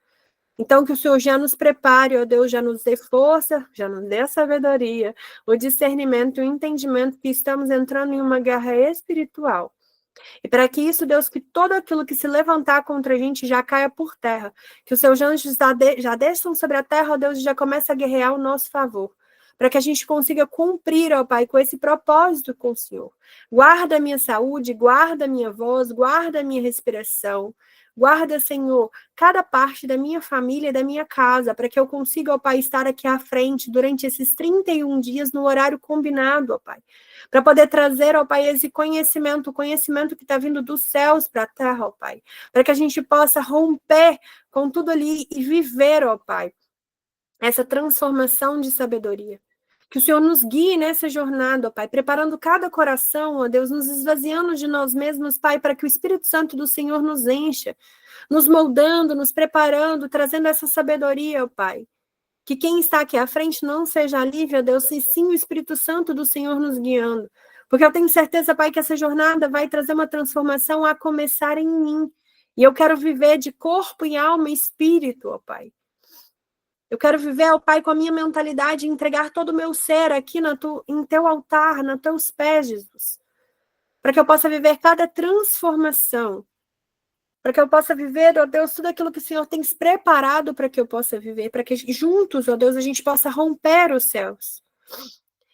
Então, que o Senhor já nos prepare, ó Deus, já nos dê força, já nos dê a sabedoria, o discernimento, o entendimento que estamos entrando em uma guerra espiritual. E para que isso, Deus, que todo aquilo que se levantar contra a gente já caia por terra. Que os seus anjos já desçam sobre a terra, ó Deus, e já comece a guerrear ao nosso favor. Para que a gente consiga cumprir, ó Pai, com esse propósito com o Senhor. Guarda a minha saúde, guarda a minha voz, guarda a minha respiração. Guarda, Senhor, cada parte da minha família e da minha casa, para que eu consiga, ó Pai, estar aqui à frente durante esses 31 dias no horário combinado, ó Pai. Para poder trazer, ó Pai, esse conhecimento, o conhecimento que está vindo dos céus para a terra, ó Pai. Para que a gente possa romper com tudo ali e viver, ó Pai, essa transformação de sabedoria. Que o Senhor nos guie nessa jornada, ó Pai, preparando cada coração, ó Deus, nos esvaziando de nós mesmos, Pai, para que o Espírito Santo do Senhor nos encha, nos moldando, nos preparando, trazendo essa sabedoria, ó Pai. Que quem está aqui à frente não seja a Lívia, Deus, e sim o Espírito Santo do Senhor nos guiando. Porque eu tenho certeza, Pai, que essa jornada vai trazer uma transformação a começar em mim. E eu quero viver de corpo e alma e espírito, ó Pai. Eu quero viver, ó Pai, com a minha mentalidade e entregar todo o meu ser aqui em teu altar, nos teus pés, Jesus. Para que eu possa viver cada transformação. Para que eu possa viver, ó Deus, tudo aquilo que o Senhor tem preparado para que eu possa viver. Para que juntos, ó Deus, a gente possa romper os céus.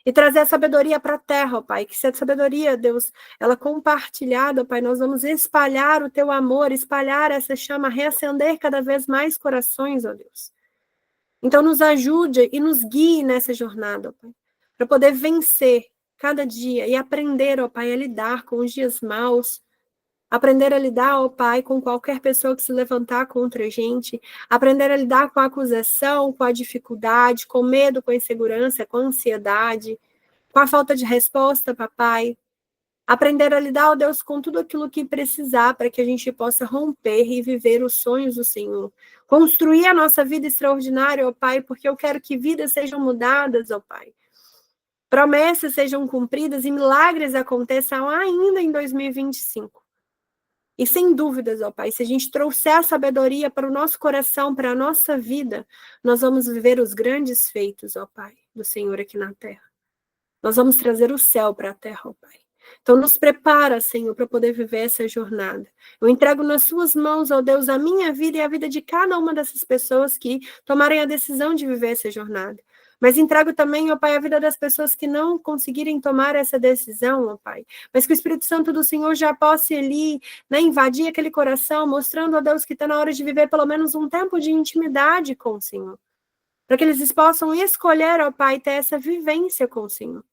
E trazer a sabedoria para a terra, ó Pai. Que se a sabedoria, Deus, ela compartilhada, ó Pai, nós vamos espalhar o teu amor, espalhar essa chama, reacender cada vez mais corações, ó Deus. Então, nos ajude e nos guie nessa jornada, ó Pai, para poder vencer cada dia e aprender, ó Pai, a lidar com os dias maus, Aprender a lidar, ó Pai, com qualquer pessoa que se levantar contra a gente. Aprender a lidar com a acusação, com a dificuldade, com medo, com a insegurança, com a ansiedade, com a falta de resposta, papai. Aprender a lidar, ó Deus, com tudo aquilo que precisar para que a gente possa romper e viver os sonhos do Senhor. Construir a nossa vida extraordinária, ó Pai, porque eu quero que vidas sejam mudadas, ó Pai. Promessas sejam cumpridas e milagres aconteçam ainda em 2025. E sem dúvidas, ó Pai, se a gente trouxer a sabedoria para o nosso coração, para a nossa vida, nós vamos viver os grandes feitos, ó Pai, do Senhor aqui na terra. Nós vamos trazer o céu para a terra, ó Pai. Então, nos prepara, Senhor, para poder viver essa jornada. Eu entrego nas suas mãos, ó Deus, a minha vida e a vida de cada uma dessas pessoas que tomarem a decisão de viver essa jornada. Mas entrego também, ó Pai, a vida das pessoas que não conseguirem tomar essa decisão, ó Pai. Mas que o Espírito Santo do Senhor já possa ali, né, invadir aquele coração, mostrando, ó Deus, que está na hora de viver pelo menos um tempo de intimidade com o Senhor. Para que eles possam escolher, ó Pai, ter essa vivência com o Senhor.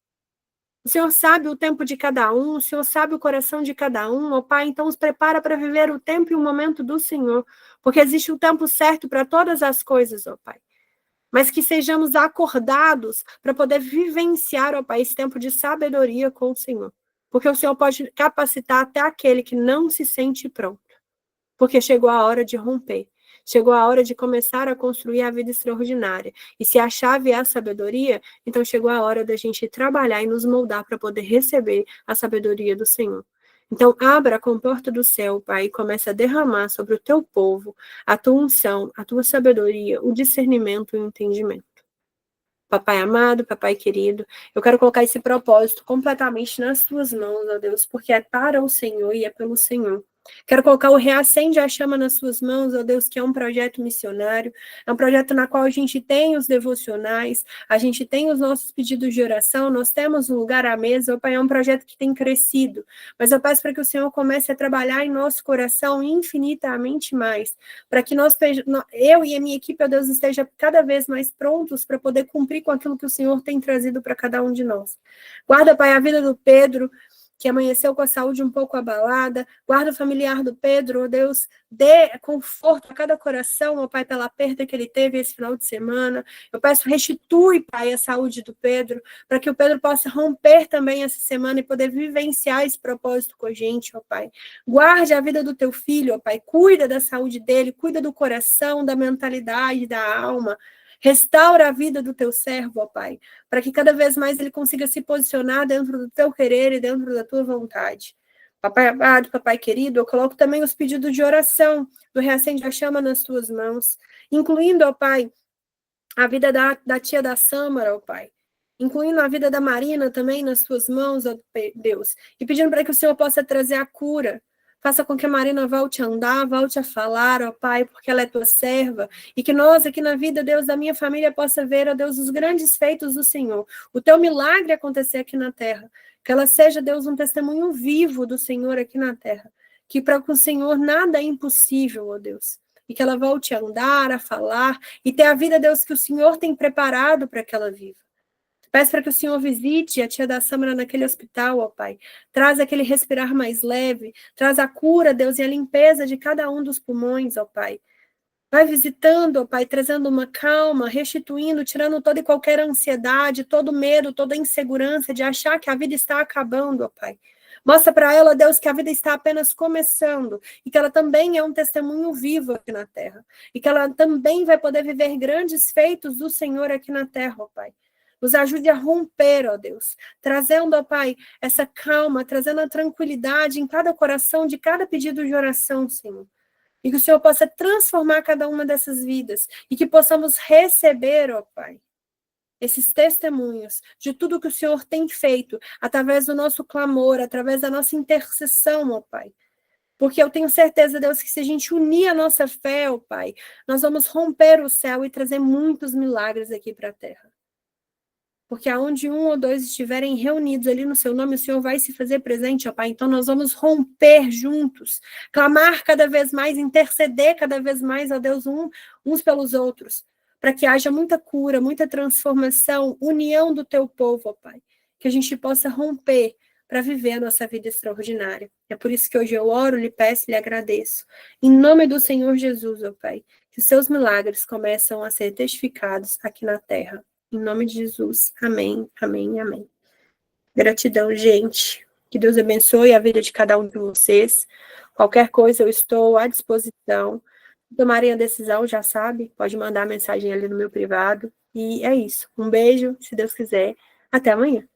O Senhor sabe o tempo de cada um, o Senhor sabe o coração de cada um, ó Pai, então os prepara para viver o tempo e o momento do Senhor, porque existe o tempo certo para todas as coisas, ó Pai. Mas que sejamos acordados para poder vivenciar, ó Pai, esse tempo de sabedoria com o Senhor. Porque o Senhor pode capacitar até aquele que não se sente pronto. Porque chegou a hora de romper. Chegou a hora de começar a construir a vida extraordinária. E se a chave é a sabedoria, então chegou a hora da gente trabalhar e nos moldar para poder receber a sabedoria do Senhor. Então, abra a comporta do céu, Pai, e comece a derramar sobre o teu povo a tua unção, a tua sabedoria, o discernimento e o entendimento. Papai amado, papai querido, eu quero colocar esse propósito completamente nas tuas mãos, ó Deus, porque é para o Senhor e é pelo Senhor. Quero colocar o Reacende a Chama nas suas mãos, ó Deus, que é um projeto missionário, é um projeto na qual a gente tem os devocionais, a gente tem os nossos pedidos de oração, nós temos um lugar à mesa, ó Pai, é um projeto que tem crescido, mas eu peço para que o Senhor comece a trabalhar em nosso coração infinitamente mais, para que eu e a minha equipe, ó Deus, esteja cada vez mais prontos para poder cumprir com aquilo que o Senhor tem trazido para cada um de nós. Guarda, Pai, a vida do Pedro, que amanheceu com a saúde um pouco abalada, guarda o familiar do Pedro, ó Deus, dê conforto a cada coração, ó Pai, pela perda que ele teve esse final de semana. Eu peço, restitui, Pai, a saúde do Pedro, para que o Pedro possa romper também essa semana e poder vivenciar esse propósito com a gente, ó Pai. Guarde a vida do teu filho, ó Pai, cuida da saúde dele, cuida do coração, da mentalidade, da alma. Restaura a vida do teu servo, ó Pai, para que cada vez mais ele consiga se posicionar dentro do teu querer e dentro da tua vontade. Papai amado, papai querido, eu coloco também os pedidos de oração do Reacende a Chama nas tuas mãos, incluindo, ó Pai, a vida da tia da Sâmara, ó Pai, incluindo a vida da Marina também nas tuas mãos, ó Deus, e pedindo para que o Senhor possa trazer a cura. Faça com que a Marina volte a andar, volte a falar, ó Pai, porque ela é tua serva. E que nós aqui na vida, Deus, da minha família, possa ver, ó Deus, os grandes feitos do Senhor. O teu milagre acontecer aqui na terra. Que ela seja, Deus, um testemunho vivo do Senhor aqui na terra. Que para o Senhor nada é impossível, ó Deus. E que ela volte a andar, a falar, e ter a vida, Deus, que o Senhor tem preparado para que ela viva. Peço para que o Senhor visite a tia da Sâmara naquele hospital, ó Pai. Traz aquele respirar mais leve, traz a cura, Deus, e a limpeza de cada um dos pulmões, ó Pai. Vai visitando, ó Pai, trazendo uma calma, restituindo, tirando toda e qualquer ansiedade, todo medo, toda insegurança de achar que a vida está acabando, ó Pai. Mostra para ela, Deus, que a vida está apenas começando e que ela também é um testemunho vivo aqui na terra. E que ela também vai poder viver grandes feitos do Senhor aqui na terra, ó Pai. Nos ajude a romper, ó Deus, trazendo, ó Pai, essa calma, trazendo a tranquilidade em cada coração, de cada pedido de oração, Senhor. E que o Senhor possa transformar cada uma dessas vidas e que possamos receber, ó Pai, esses testemunhos de tudo que o Senhor tem feito através do nosso clamor, através da nossa intercessão, ó Pai. Porque eu tenho certeza, Deus, que se a gente unir a nossa fé, ó Pai, nós vamos romper o céu e trazer muitos milagres aqui para a terra. Porque aonde um ou dois estiverem reunidos ali no seu nome, o Senhor vai se fazer presente, ó Pai. Então nós vamos romper juntos, clamar cada vez mais, interceder cada vez mais, ó Deus, uns pelos outros, para que haja muita cura, muita transformação, união do teu povo, ó Pai. Que a gente possa romper para viver a nossa vida extraordinária. É por isso que hoje eu oro, lhe peço e lhe agradeço. Em nome do Senhor Jesus, ó Pai, que os seus milagres começam a ser testificados aqui na terra. Em nome de Jesus. Amém, amém, amém. Gratidão, gente. Que Deus abençoe a vida de cada um de vocês. Qualquer coisa, eu estou à disposição. Tomarem a decisão, já sabe, pode mandar mensagem ali no meu privado. E é isso. Um beijo, se Deus quiser. Até amanhã.